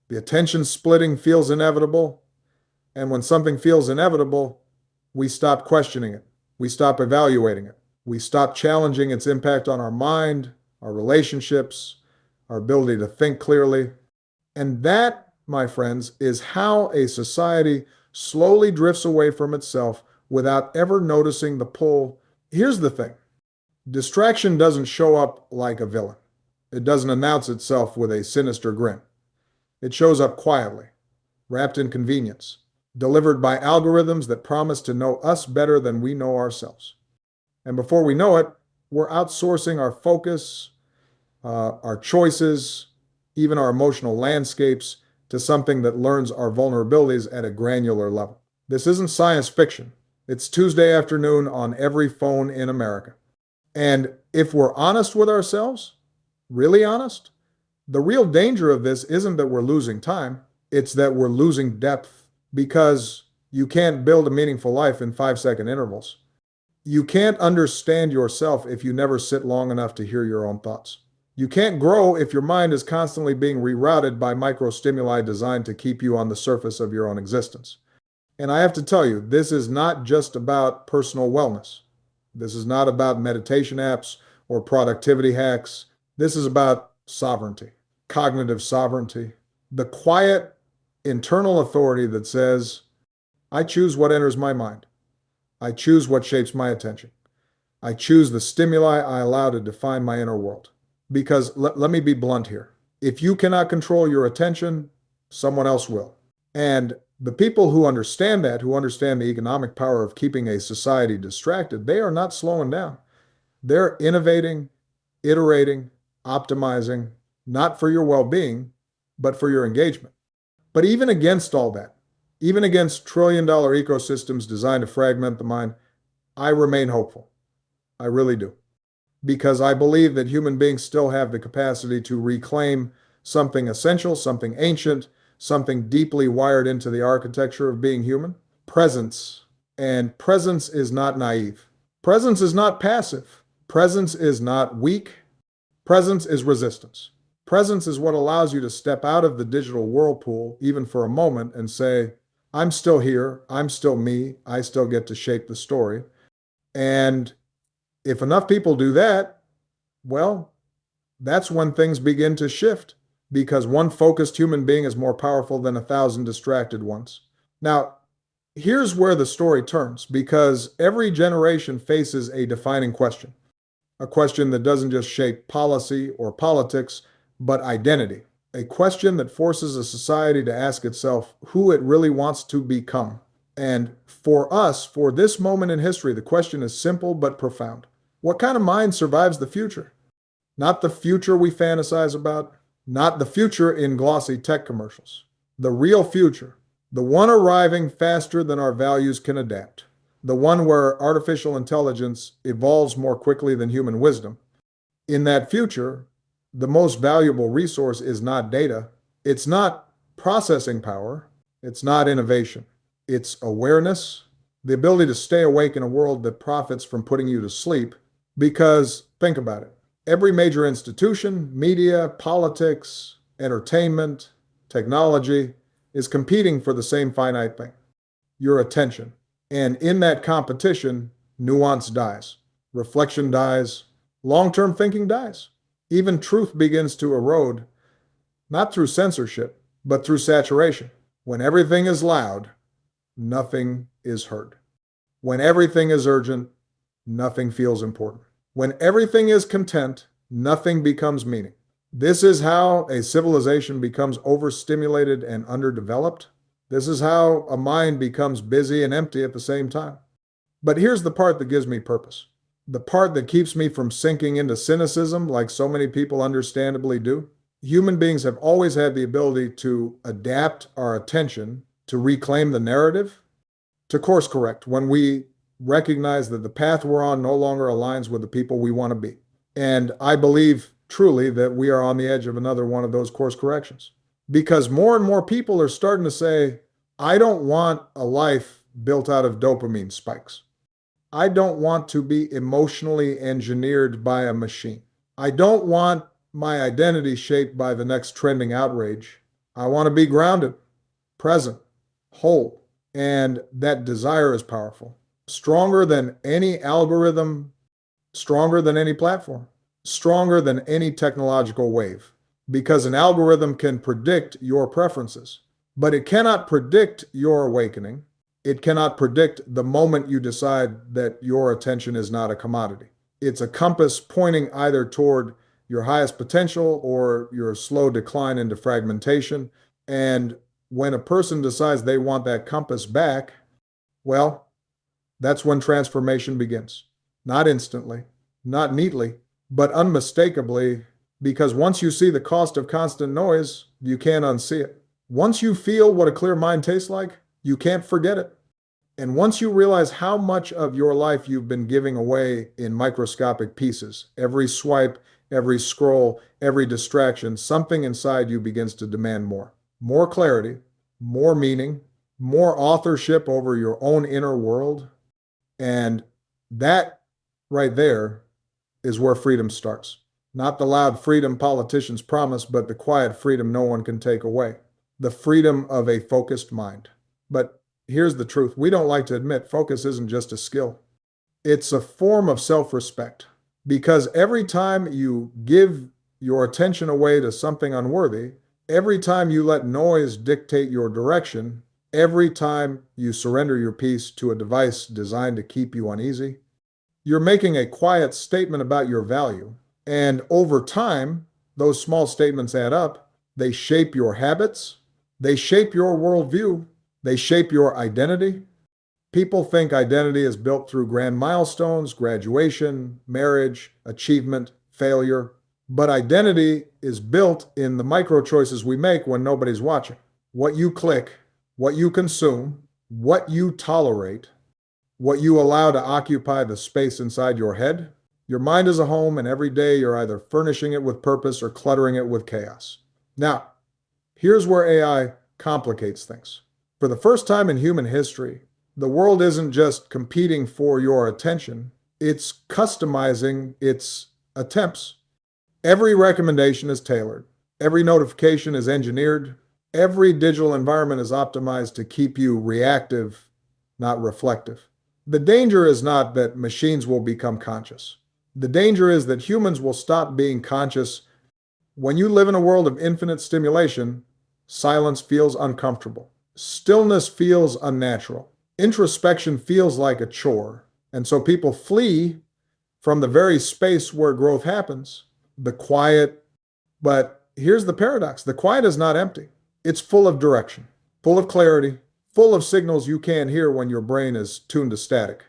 The attention splitting feels inevitable. And when something feels inevitable, we stop questioning it. We stop evaluating it. We stop challenging its impact on our mind, our relationships, our ability to think clearly. And that, my friends, is how a society slowly drifts away from itself without ever noticing the pull. Here's the thing. Distraction doesn't show up like a villain. It doesn't announce itself with a sinister grin. It shows up quietly, wrapped in convenience, delivered by algorithms that promise to know us better than we know ourselves. And before we know it, we're outsourcing our focus, our choices, even our emotional landscapes to something that learns our vulnerabilities at a granular level. This isn't science fiction. It's Tuesday afternoon on every phone in America. And if we're honest with ourselves, really honest, the real danger of this isn't that we're losing time, it's that we're losing depth, because you can't build a meaningful life in 5-second intervals. You can't understand yourself if you never sit long enough to hear your own thoughts. You can't grow if your mind is constantly being rerouted by microstimuli designed to keep you on the surface of your own existence. And I have to tell you, this is not just about personal wellness. This is not about meditation apps or productivity hacks. This is about sovereignty, cognitive sovereignty, the quiet internal authority that says, I choose what enters my mind. I choose what shapes my attention. I choose the stimuli I allow to define my inner world. Because let me be blunt here. If you cannot control your attention, someone else will. And the people who understand that, who understand the economic power of keeping a society distracted, they are not slowing down. They're innovating, iterating, optimizing, not for your well being, but for your engagement. But even against all that, even against trillion-dollar ecosystems designed to fragment the mind, I remain hopeful. I really do. Because I believe that human beings still have the capacity to reclaim something essential, something ancient, something deeply wired into the architecture of being human: presence. And presence is not naive. Presence is not passive. Presence is not weak. Presence is resistance. Presence is what allows you to step out of the digital whirlpool, even for a moment, and say, I'm still here. I'm still me. I still get to shape the story. And if enough people do that, well, that's when things begin to shift, because one focused human being is more powerful than 1,000 distracted ones. Now, here's where the story turns, because every generation faces a defining question, a question that doesn't just shape policy or politics, but identity, a question that forces a society to ask itself who it really wants to become. And for us, for this moment in history, the question is simple but profound. What kind of mind survives the future? Not the future we fantasize about, not the future in glossy tech commercials. The real future, the one arriving faster than our values can adapt, the one where artificial intelligence evolves more quickly than human wisdom. In that future, the most valuable resource is not data, it's not processing power, it's not innovation, it's awareness, the ability to stay awake in a world that profits from putting you to sleep. Because think about it. Every major institution, media, politics, entertainment, technology is competing for the same finite thing: your attention. And in that competition, nuance dies, reflection dies, long-term thinking dies. Even truth begins to erode, not through censorship, but through saturation. When everything is loud, nothing is heard. When everything is urgent, nothing feels important. When everything is content, nothing becomes meaning. This is how a civilization becomes overstimulated and underdeveloped. This is how a mind becomes busy and empty at the same time. But here's the part that gives me purpose. The part that keeps me from sinking into cynicism like so many people understandably do. Human beings have always had the ability to adapt our attention, to reclaim the narrative, to course correct when we recognize that the path we're on no longer aligns with the people we want to be. And I believe truly that we are on the edge of another one of those course corrections. Because more and more people are starting to say, I don't want a life built out of dopamine spikes. I don't want to be emotionally engineered by a machine. I don't want my identity shaped by the next trending outrage. I want to be grounded, present, whole. And that desire is powerful. Stronger than any algorithm, stronger than any platform, stronger than any technological wave. Because an algorithm can predict your preferences, but it cannot predict your awakening. It cannot predict the moment you decide that your attention is not a commodity. It's a compass pointing either toward your highest potential or your slow decline into fragmentation. And when a person decides they want that compass back, well, that's when transformation begins. Not instantly, not neatly, but unmistakably, because once you see the cost of constant noise, you can't unsee it. Once you feel what a clear mind tastes like, you can't forget it. And once you realize how much of your life you've been giving away in microscopic pieces, every swipe, every scroll, every distraction, something inside you begins to demand more. More clarity, more meaning, more authorship over your own inner world. And that right there is where freedom starts. Not the loud freedom politicians promise, but the quiet freedom no one can take away. The freedom of a focused mind. But here's the truth. We don't like to admit focus isn't just a skill. It's a form of self-respect. Because every time you give your attention away to something unworthy, every time you let noise dictate your direction, Every time you surrender your peace to a device designed to keep you uneasy, you're making a quiet statement about your value. And over time, those small statements add up. They shape your habits, they shape your worldview, they shape your identity. People think identity is built through grand milestones, graduation, marriage, achievement, failure. But identity is built in the micro choices we make when nobody's watching. What you click, what you consume, what you tolerate, what you allow to occupy the space inside your head. Your mind is a home, and every day you're either furnishing it with purpose or cluttering it with chaos. Now, here's where AI complicates things. For the first time in human history, the world isn't just competing for your attention, it's customizing its attempts. Every recommendation is tailored, every notification is engineered, every digital environment is optimized to keep you reactive, not reflective. The danger is not that machines will become conscious. The danger is that humans will stop being conscious. When you live in a world of infinite stimulation, silence feels uncomfortable. Stillness feels unnatural. Introspection feels like a chore. And so people flee from the very space where growth happens, the quiet. But here's the paradox: the quiet is not empty, it's full of direction, full of clarity, full of signals you can't hear when your brain is tuned to static.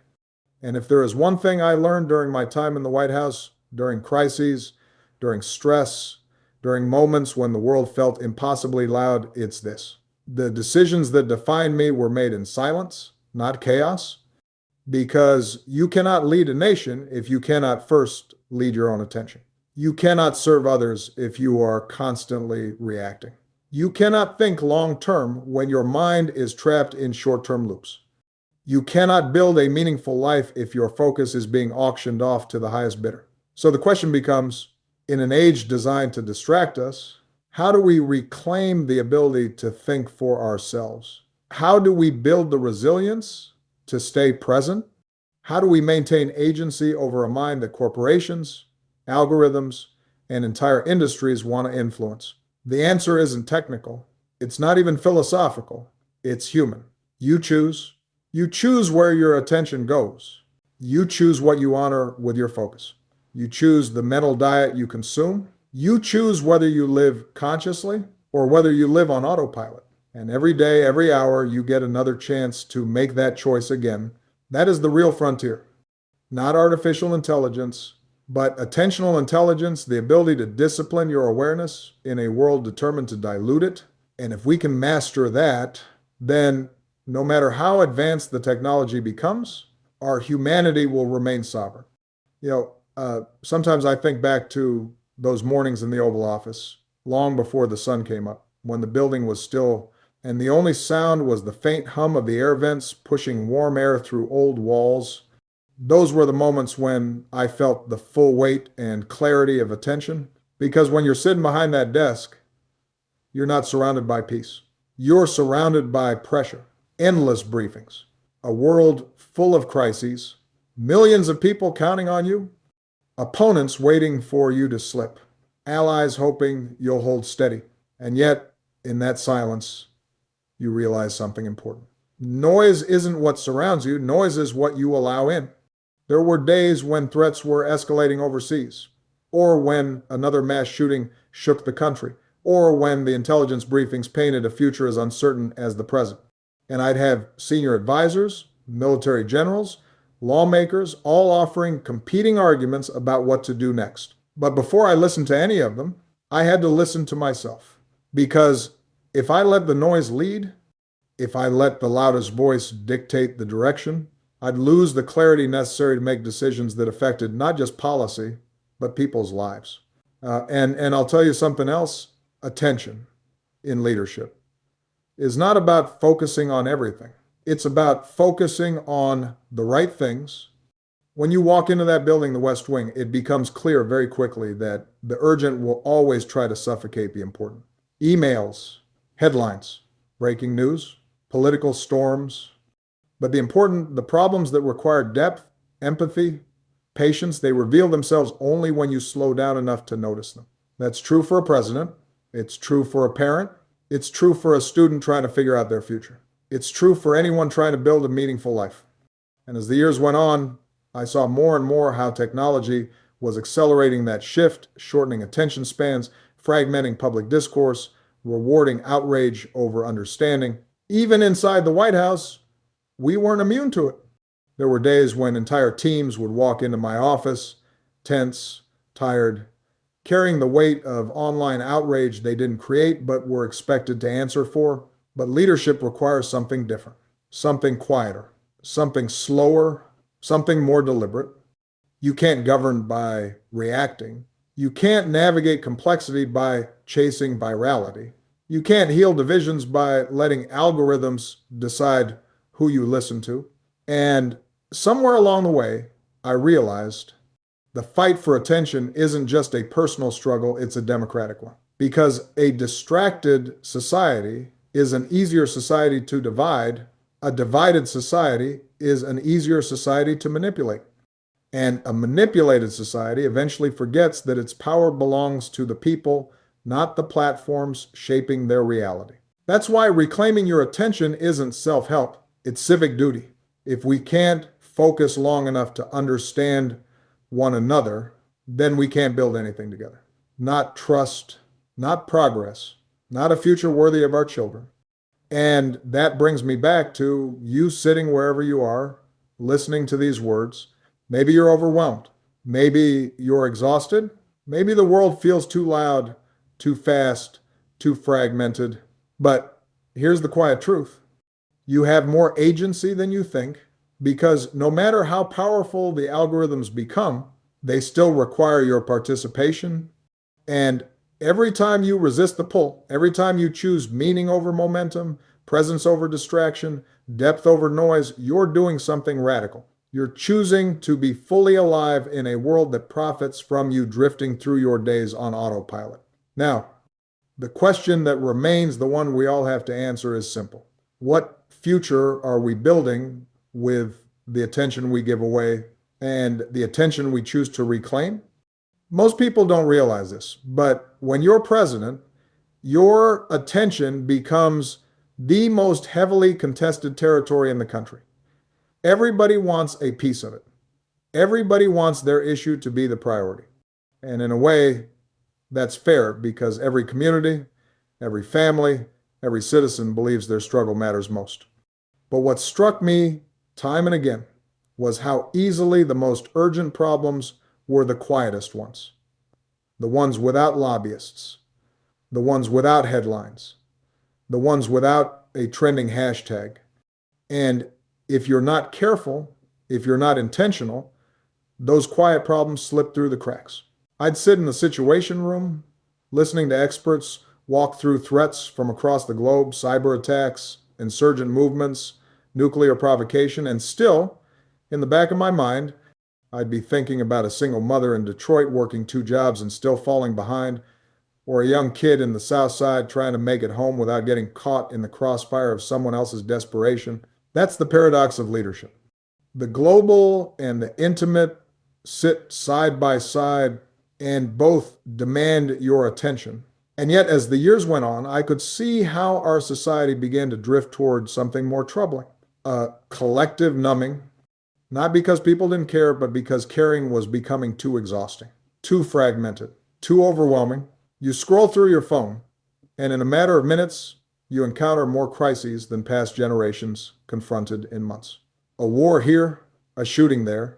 And if there is one thing I learned during my time in the White House, during crises, during stress, during moments when the world felt impossibly loud, it's this: the decisions that defined me were made in silence, not chaos, because you cannot lead a nation if you cannot first lead your own attention. You cannot serve others if you are constantly reacting. You cannot think long term when your mind is trapped in short term loops. You cannot build a meaningful life if your focus is being auctioned off to the highest bidder. So the question becomes, in an age designed to distract us, how do we reclaim the ability to think for ourselves? How do we build the resilience to stay present? How do we maintain agency over a mind that corporations, algorithms, and entire industries want to influence? The answer isn't technical. It's not even philosophical. It's human. You choose. You choose where your attention goes. You choose what you honor with your focus. You choose the mental diet you consume. You choose whether you live consciously or whether you live on autopilot. And every day, every hour, you get another chance to make that choice again. That is the real frontier. Not artificial intelligence, but attentional intelligence, the ability to discipline your awareness in a world determined to dilute it. And if we can master that, then no matter how advanced the technology becomes, our humanity will remain sovereign. Sometimes I think back to those mornings in the Oval Office, long before the sun came up, when the building was still, and the only sound was the faint hum of the air vents pushing warm air through old walls. Those were the moments when I felt the full weight and clarity of attention, because when you're sitting behind that desk, you're not surrounded by peace. You're surrounded by pressure, endless briefings, a world full of crises, millions of people counting on you, opponents waiting for you to slip, allies hoping you'll hold steady. And yet, in that silence, you realize something important. Noise isn't what surrounds you, noise is what you allow in. There were days when threats were escalating overseas, or when another mass shooting shook the country, or when the intelligence briefings painted a future as uncertain as the present. And I'd have senior advisors, military generals, lawmakers, all offering competing arguments about what to do next. But before I listened to any of them, I had to listen to myself. Because if I let the noise lead, if I let the loudest voice dictate the direction, I'd lose the clarity necessary to make decisions that affected not just policy, but people's lives. And I'll tell you something else: attention in leadership is not about focusing on everything. It's about focusing on the right things. When you walk into that building, the West Wing, it becomes clear very quickly that the urgent will always try to suffocate the important. Emails, headlines, breaking news, political storms. But the problems that require depth, empathy, patience, they reveal themselves only when you slow down enough to notice them. That's true for a president. It's true for a parent. It's true for a student trying to figure out their future. It's true for anyone trying to build a meaningful life. And as the years went on, I saw more and more how technology was accelerating that shift, shortening attention spans, fragmenting public discourse, rewarding outrage over understanding. Even inside the White House, we weren't immune to it. There were days when entire teams would walk into my office, tense, tired, carrying the weight of online outrage they didn't create but were expected to answer for. But leadership requires something different, something quieter, something slower, something more deliberate. You can't govern by reacting. You can't navigate complexity by chasing virality. You can't heal divisions by letting algorithms decide who you listen to. And somewhere along the way, I realized the fight for attention isn't just a personal struggle, it's a democratic one. Because a distracted society is an easier society to divide. A divided society is an easier society to manipulate. And a manipulated society eventually forgets that its power belongs to the people, not the platforms shaping their reality. That's why reclaiming your attention isn't self-help, it's civic duty. If we can't focus long enough to understand one another, then we can't build anything together. Not trust, not progress, not a future worthy of our children. And that brings me back to you sitting wherever you are, listening to these words. Maybe you're overwhelmed. Maybe you're exhausted. Maybe the world feels too loud, too fast, too fragmented. But here's the quiet truth. You have more agency than you think, because no matter how powerful the algorithms become, they still require your participation. And every time you resist the pull, every time you choose meaning over momentum, presence over distraction, depth over noise, you're doing something radical. You're choosing to be fully alive in a world that profits from you drifting through your days on autopilot. Now, the question that remains, the one we all have to answer, is simple. What future are we building with the attention we give away and the attention we choose to reclaim? Most people don't realize this, but when you're president, your attention becomes the most heavily contested territory in the country. Everybody wants a piece of it. Everybody wants their issue to be the priority. And in a way, that's fair because every community, every family, every citizen believes their struggle matters most. But what struck me time and again was how easily the most urgent problems were the quietest ones. The ones without lobbyists, the ones without headlines, the ones without a trending hashtag. And if you're not careful, if you're not intentional, those quiet problems slip through the cracks. I'd sit in the Situation Room, listening to experts walk through threats from across the globe, cyber attacks, insurgent movements, nuclear provocation, and still, in the back of my mind, I'd be thinking about a single mother in Detroit working 2 jobs and still falling behind, or a young kid in the South Side trying to make it home without getting caught in the crossfire of someone else's desperation. That's the paradox of leadership. The global and the intimate sit side by side and both demand your attention. And yet, as the years went on, I could see how our society began to drift toward something more troubling. A collective numbing, not because people didn't care, but because caring was becoming too exhausting, too fragmented, too overwhelming. You scroll through your phone, and in a matter of minutes, you encounter more crises than past generations confronted in months. A war here, a shooting there,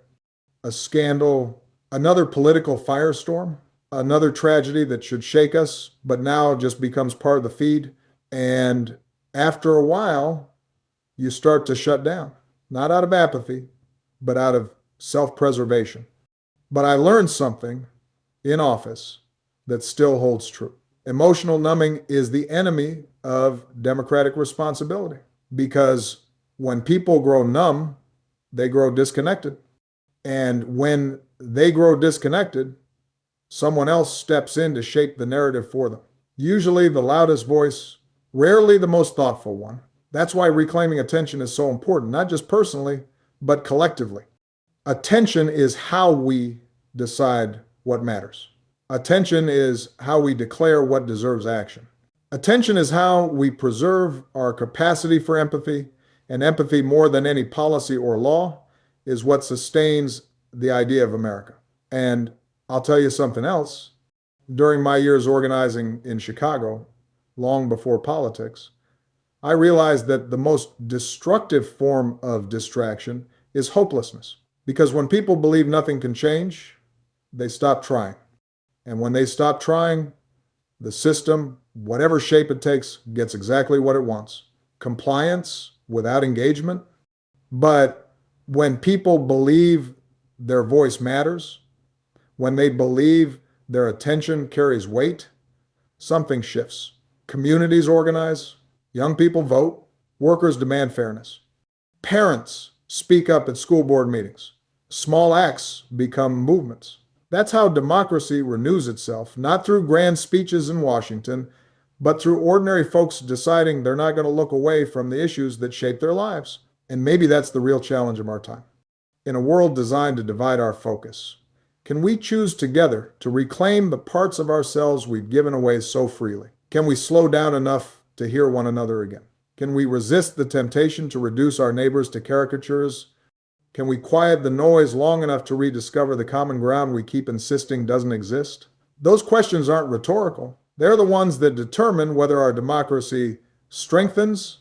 a scandal, another political firestorm, another tragedy that should shake us, but now just becomes part of the feed. And after a while, you start to shut down, not out of apathy, but out of self-preservation. But I learned something in office that still holds true. Emotional numbing is the enemy of democratic responsibility because when people grow numb, they grow disconnected. And when they grow disconnected, someone else steps in to shape the narrative for them. Usually the loudest voice, rarely the most thoughtful one. That's why reclaiming attention is so important, not just personally, but collectively. Attention is how we decide what matters. Attention is how we declare what deserves action. Attention is how we preserve our capacity for empathy, and empathy, more than any policy or law, is what sustains the idea of America. And I'll tell you something else. During my years organizing in Chicago, long before politics, I realized that the most destructive form of distraction is hopelessness. Because when people believe nothing can change, they stop trying. And when they stop trying, the system, whatever shape it takes, gets exactly what it wants. Compliance without engagement. But when people believe their voice matters, when they believe their attention carries weight, something shifts. Communities organize, young people vote, workers demand fairness. Parents speak up at school board meetings. Small acts become movements. That's how democracy renews itself, not through grand speeches in Washington, but through ordinary folks deciding they're not going to look away from the issues that shape their lives. And maybe that's the real challenge of our time. In a world designed to divide our focus, can we choose together to reclaim the parts of ourselves we've given away so freely? Can we slow down enough to hear one another again? Can we resist the temptation to reduce our neighbors to caricatures? Can we quiet the noise long enough to rediscover the common ground we keep insisting doesn't exist? Those questions aren't rhetorical. They're the ones that determine whether our democracy strengthens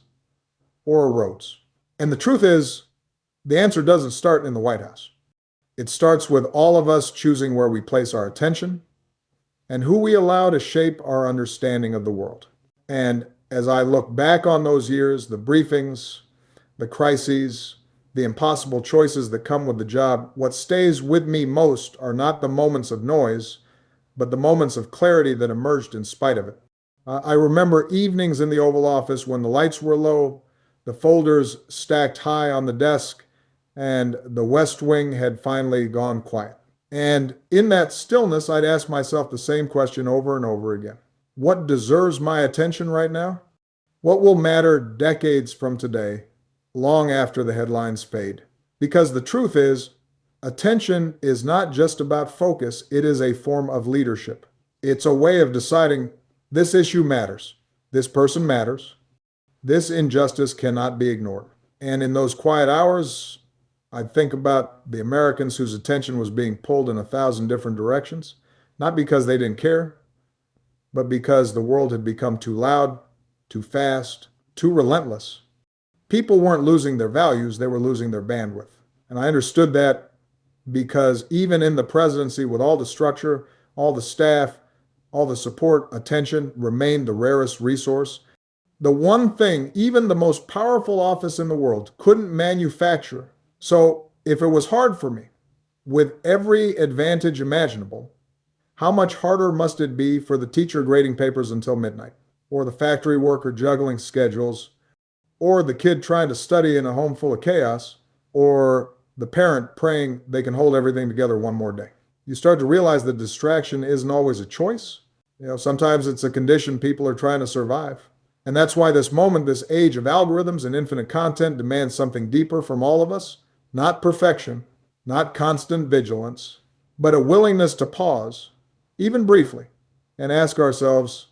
or erodes. And the truth is, the answer doesn't start in the White House. It starts with all of us choosing where we place our attention and who we allow to shape our understanding of the world. And as I look back on those years, the briefings, the crises, the impossible choices that come with the job, what stays with me most are not the moments of noise, but the moments of clarity that emerged in spite of it. I remember evenings in the Oval Office when the lights were low, the folders stacked high on the desk, and the West Wing had finally gone quiet. And in that stillness, I'd ask myself the same question over and over again. What deserves my attention right now? What will matter decades from today, long after the headlines fade? Because the truth is, attention is not just about focus, it is a form of leadership. It's a way of deciding this issue matters, this person matters, this injustice cannot be ignored. And in those quiet hours, I'd think about the Americans whose attention was being pulled in 1,000 different directions, not because they didn't care, but because the world had become too loud, too fast, too relentless. People weren't losing their values, they were losing their bandwidth. And I understood that because even in the presidency, with all the structure, all the staff, all the support, attention remained the rarest resource. The one thing even the most powerful office in the world couldn't manufacture. So if it was hard for me, with every advantage imaginable, how much harder must it be for the teacher grading papers until midnight, or the factory worker juggling schedules, or the kid trying to study in a home full of chaos, or the parent praying they can hold everything together one more day? You start to realize that distraction isn't always a choice. Sometimes it's a condition people are trying to survive. And that's why this moment, this age of algorithms and infinite content demands something deeper from all of us. Not perfection, not constant vigilance, but a willingness to pause, even briefly, and ask ourselves,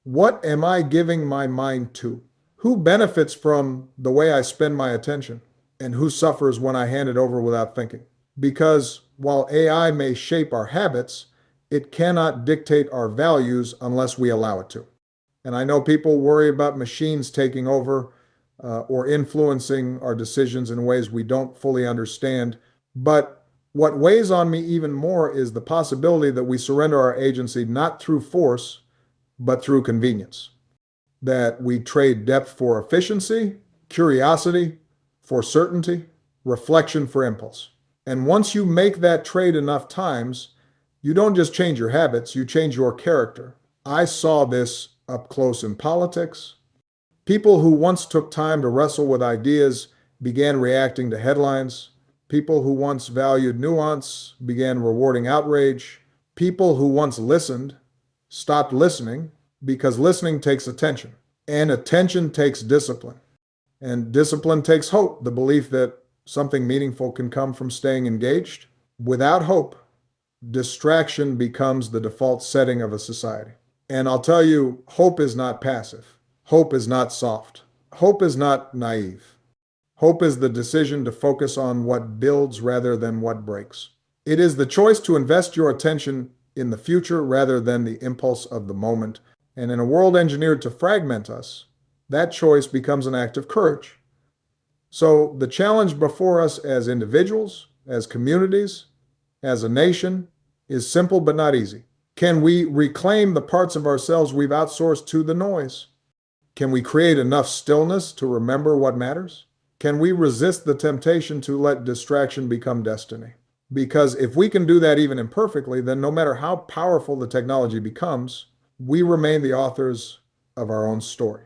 what am I giving my mind to? Who benefits from the way I spend my attention? And who suffers when I hand it over without thinking? Because while AI may shape our habits, it cannot dictate our values unless we allow it to. And I know people worry about machines taking over or influencing our decisions in ways we don't fully understand. But what weighs on me even more is the possibility that we surrender our agency not through force, but through convenience. That we trade depth for efficiency, curiosity for certainty, reflection for impulse. And once you make that trade enough times, you don't just change your habits, you change your character. I saw this up close in politics. People who once took time to wrestle with ideas began reacting to headlines. People who once valued nuance began rewarding outrage. People who once listened stopped listening because listening takes attention. And attention takes discipline. And discipline takes hope, the belief that something meaningful can come from staying engaged. Without hope, distraction becomes the default setting of a society. And I'll tell you, hope is not passive. Hope is not soft. Hope is not naive. Hope is the decision to focus on what builds rather than what breaks. It is the choice to invest your attention in the future rather than the impulse of the moment. And in a world engineered to fragment us, that choice becomes an act of courage. So the challenge before us as individuals, as communities, as a nation is simple but not easy. Can we reclaim the parts of ourselves we've outsourced to the noise? Can we create enough stillness to remember what matters? Can we resist the temptation to let distraction become destiny? Because if we can do that even imperfectly, then no matter how powerful the technology becomes, we remain the authors of our own story.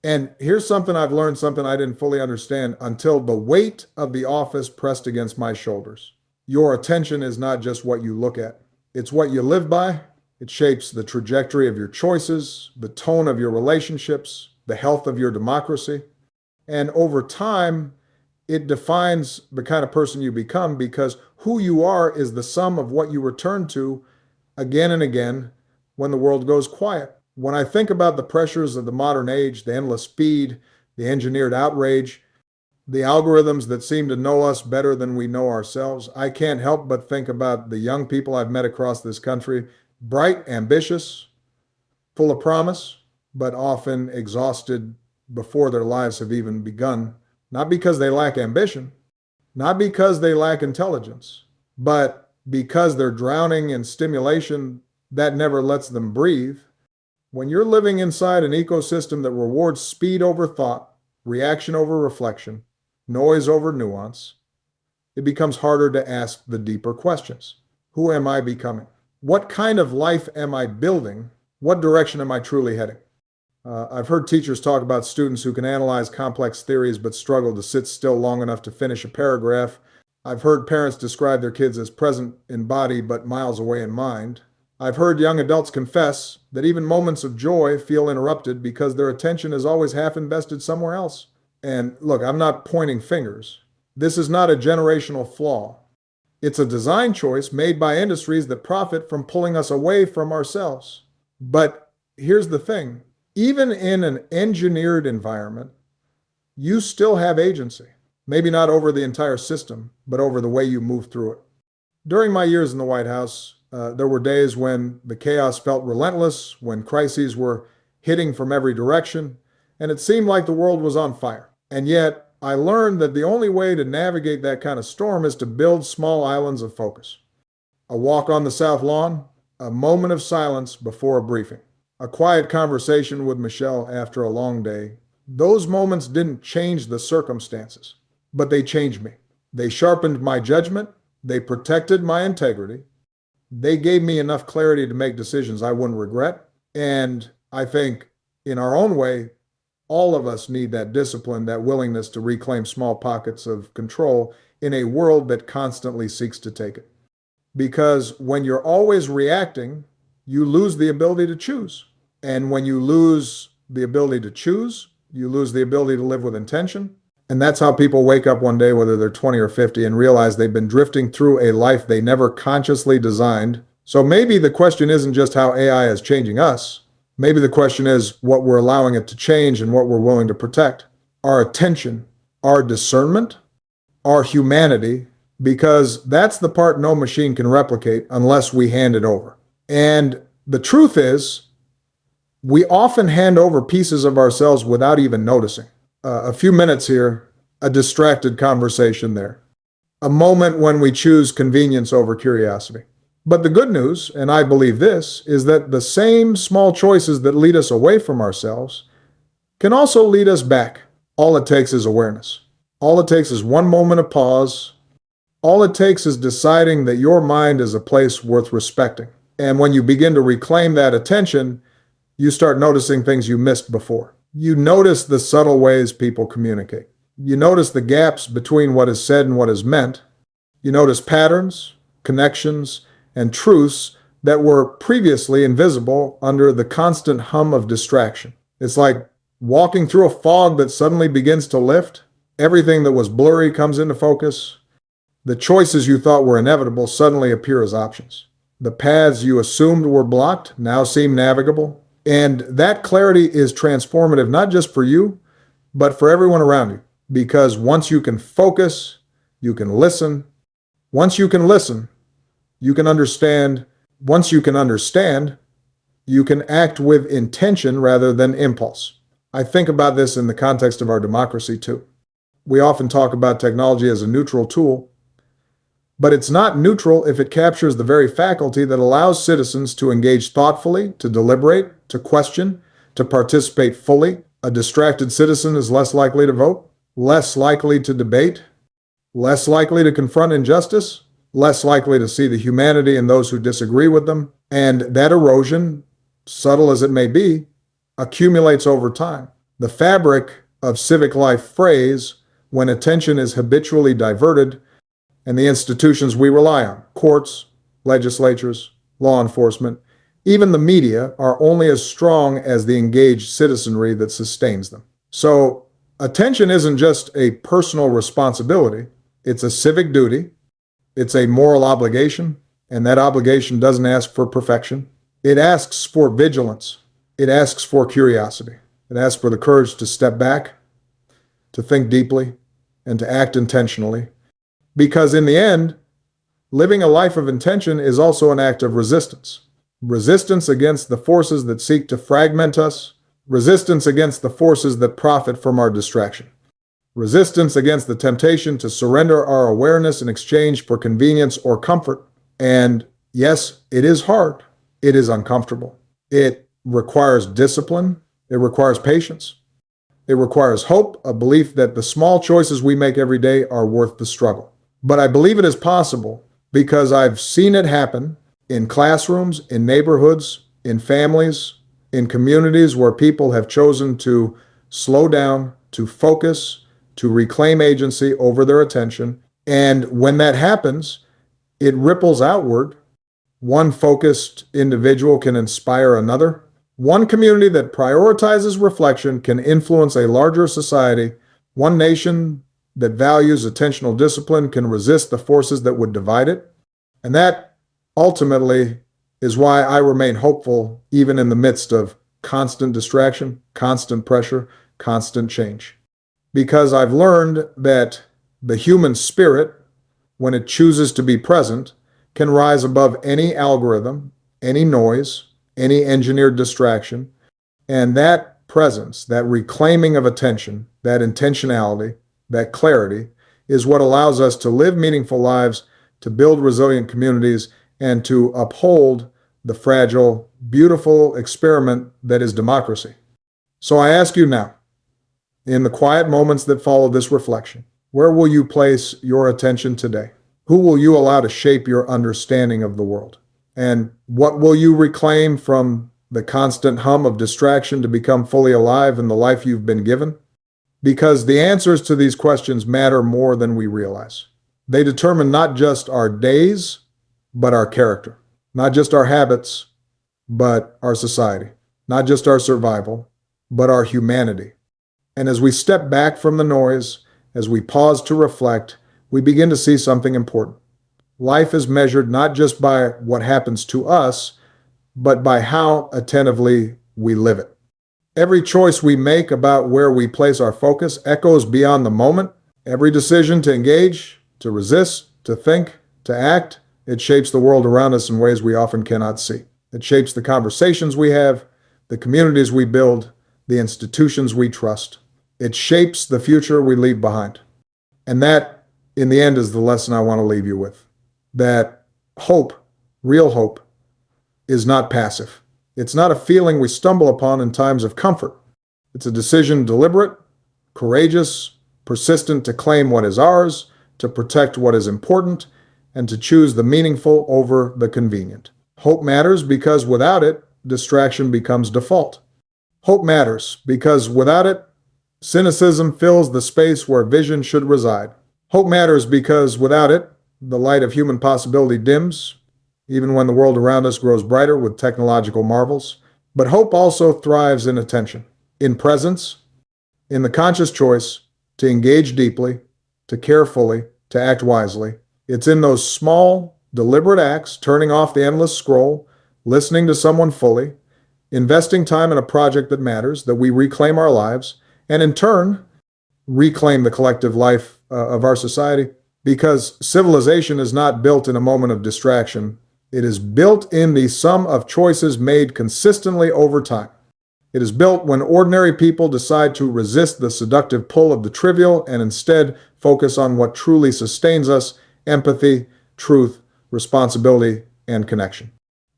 And here's something I've learned, something I didn't fully understand until the weight of the office pressed against my shoulders. Your attention is not just what you look at, it's what you live by. It shapes the trajectory of your choices, the tone of your relationships, the health of your democracy. And over time, it defines the kind of person you become because who you are is the sum of what you return to again and again when the world goes quiet. When I think about the pressures of the modern age, the endless speed, the engineered outrage, the algorithms that seem to know us better than we know ourselves, I can't help but think about the young people I've met across this country, bright, ambitious, full of promise, but often exhausted before their lives have even begun. Not because they lack ambition, not because they lack intelligence, but because they're drowning in stimulation that never lets them breathe. When you're living inside an ecosystem that rewards speed over thought, reaction over reflection, noise over nuance, it becomes harder to ask the deeper questions. Who am I becoming? What kind of life am I building? What direction am I truly heading? I've heard teachers talk about students who can analyze complex theories but struggle to sit still long enough to finish a paragraph. I've heard parents describe their kids as present in body but miles away in mind. I've heard young adults confess that even moments of joy feel interrupted because their attention is always half invested somewhere else. And look, I'm not pointing fingers. This is not a generational flaw. It's a design choice made by industries that profit from pulling us away from ourselves. But here's the thing. Even in an engineered environment, you still have agency. Maybe not over the entire system, but over the way you move through it. During my years in the White House, there were days when the chaos felt relentless, when crises were hitting from every direction, and it seemed like the world was on fire. And yet, I learned that the only way to navigate that kind of storm is to build small islands of focus. A walk on the South Lawn, a moment of silence before a briefing, a quiet conversation with Michelle after a long day. Those moments didn't change the circumstances, but they changed me. They sharpened my judgment, they protected my integrity, they gave me enough clarity to make decisions I wouldn't regret. And I think in our own way, all of us need that discipline, that willingness to reclaim small pockets of control in a world that constantly seeks to take it. Because when you're always reacting, you lose the ability to choose. And when you lose the ability to choose, you lose the ability to live with intention. And that's how people wake up one day, whether they're 20 or 50, and realize they've been drifting through a life they never consciously designed. So maybe the question isn't just how AI is changing us. Maybe the question is what we're allowing it to change and what we're willing to protect. Our attention, our discernment, our humanity, because that's the part no machine can replicate unless we hand it over. And the truth is, we often hand over pieces of ourselves without even noticing. A few minutes here, a distracted conversation there, a moment when we choose convenience over curiosity. But the good news, and I believe this, is that the same small choices that lead us away from ourselves can also lead us back. All it takes is awareness. All it takes is one moment of pause. All it takes is deciding that your mind is a place worth respecting. And when you begin to reclaim that attention, you start noticing things you missed before. You notice the subtle ways people communicate. You notice the gaps between what is said and what is meant. You notice patterns, connections, and truths that were previously invisible under the constant hum of distraction. It's like walking through a fog that suddenly begins to lift. Everything that was blurry comes into focus. The choices you thought were inevitable suddenly appear as options. The paths you assumed were blocked now seem navigable. And that clarity is transformative, not just for you, but for everyone around you. Because once you can focus, you can listen. Once you can listen, you can understand. Once you can understand, you can act with intention rather than impulse. I think about this in the context of our democracy too. We often talk about technology as a neutral tool, but it's not neutral if it captures the very faculty that allows citizens to engage thoughtfully, to deliberate, to question, to participate fully. A distracted citizen is less likely to vote, less likely to debate, less likely to confront injustice, less likely to see the humanity in those who disagree with them. And that erosion, subtle as it may be, accumulates over time. The fabric of civic life frays when attention is habitually diverted, and the institutions we rely on, courts, legislatures, law enforcement, even the media, are only as strong as the engaged citizenry that sustains them. So, attention isn't just a personal responsibility, it's a civic duty, it's a moral obligation, and that obligation doesn't ask for perfection. It asks for vigilance, it asks for curiosity, it asks for the courage to step back, to think deeply, and to act intentionally. Because in the end, living a life of intention is also an act of resistance. Resistance against the forces that seek to fragment us, resistance against the forces that profit from our distraction, resistance against the temptation to surrender our awareness in exchange for convenience or comfort. And yes, it is hard. It is uncomfortable. It requires discipline. It requires patience. It requires hope, a belief that the small choices we make every day are worth the struggle. But I believe it is possible because I've seen it happen in classrooms, in neighborhoods, in families, in communities where people have chosen to slow down, to focus, to reclaim agency over their attention. And when that happens, it ripples outward. One focused individual can inspire another. One community that prioritizes reflection can influence a larger society. One nation that values attentional discipline can resist the forces that would divide it. And that ultimately is why I remain hopeful even in the midst of constant distraction, constant pressure, constant change. Because I've learned that the human spirit, when it chooses to be present, can rise above any algorithm, any noise, any engineered distraction. And that presence, that reclaiming of attention, that intentionality, that clarity is what allows us to live meaningful lives, to build resilient communities, and to uphold the fragile, beautiful experiment that is democracy. So I ask you now, in the quiet moments that follow this reflection, where will you place your attention today? Who will you allow to shape your understanding of the world? And what will you reclaim from the constant hum of distraction to become fully alive in the life you've been given? Because the answers to these questions matter more than we realize. They determine not just our days, but our character. Not just our habits, but our society. Not just our survival, but our humanity. And as we step back from the noise, as we pause to reflect, we begin to see something important. Life is measured not just by what happens to us, but by how attentively we live it. Every choice we make about where we place our focus echoes beyond the moment. Every decision to engage, to resist, to think, to act, it shapes the world around us in ways we often cannot see. It shapes the conversations we have, the communities we build, the institutions we trust. It shapes the future we leave behind. And that, in the end, is the lesson I want to leave you with. That hope, real hope, is not passive. It's not a feeling we stumble upon in times of comfort. It's a decision deliberate, courageous, persistent to claim what is ours, to protect what is important, and to choose the meaningful over the convenient. Hope matters because without it, distraction becomes default. Hope matters because without it, cynicism fills the space where vision should reside. Hope matters because without it, the light of human possibility dims, even when the world around us grows brighter with technological marvels. But hope also thrives in attention, in presence, in the conscious choice to engage deeply, to care fully, to act wisely. It's in those small, deliberate acts, turning off the endless scroll, listening to someone fully, investing time in a project that matters, that we reclaim our lives, and in turn, reclaim the collective life of our society. Because civilization is not built in a moment of distraction, it is built in the sum of choices made consistently over time. It is built when ordinary people decide to resist the seductive pull of the trivial and instead focus on what truly sustains us: empathy, truth, responsibility, and connection.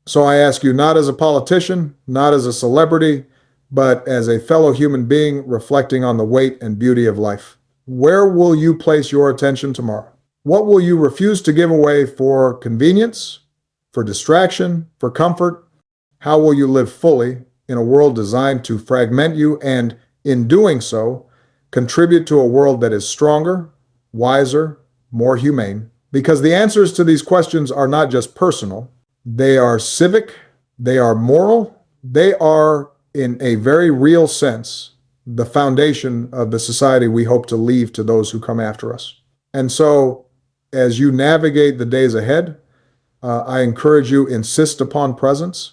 So I ask you, not as a politician, not as a celebrity, but as a fellow human being reflecting on the weight and beauty of life, where will you place your attention tomorrow? What will you refuse to give away for convenience, for distraction, for comfort? How will you live fully in a world designed to fragment you and, in doing so, contribute to a world that is stronger, wiser, more humane? Because the answers to these questions are not just personal, they are civic, they are moral, they are, in a very real sense, the foundation of the society we hope to leave to those who come after us. And so, as you navigate the days ahead, I encourage you, insist upon presence.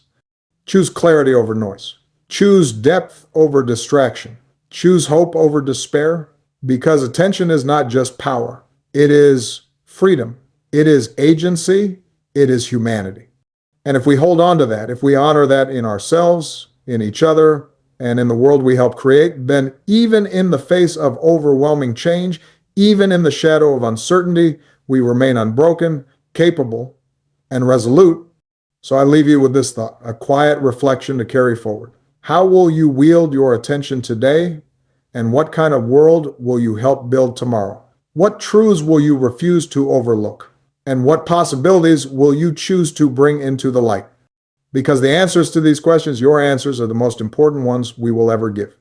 Choose clarity over noise. Choose depth over distraction. Choose hope over despair, because attention is not just power. It is freedom. It is agency. It is humanity. And if we hold on to that, if we honor that in ourselves, in each other, and in the world we help create, then even in the face of overwhelming change, even in the shadow of uncertainty, we remain unbroken, capable, and resolute. So I leave you with this thought, a quiet reflection to carry forward. How will you wield your attention today? And what kind of world will you help build tomorrow? What truths will you refuse to overlook? And what possibilities will you choose to bring into the light? Because the answers to these questions, your answers, are the most important ones we will ever give.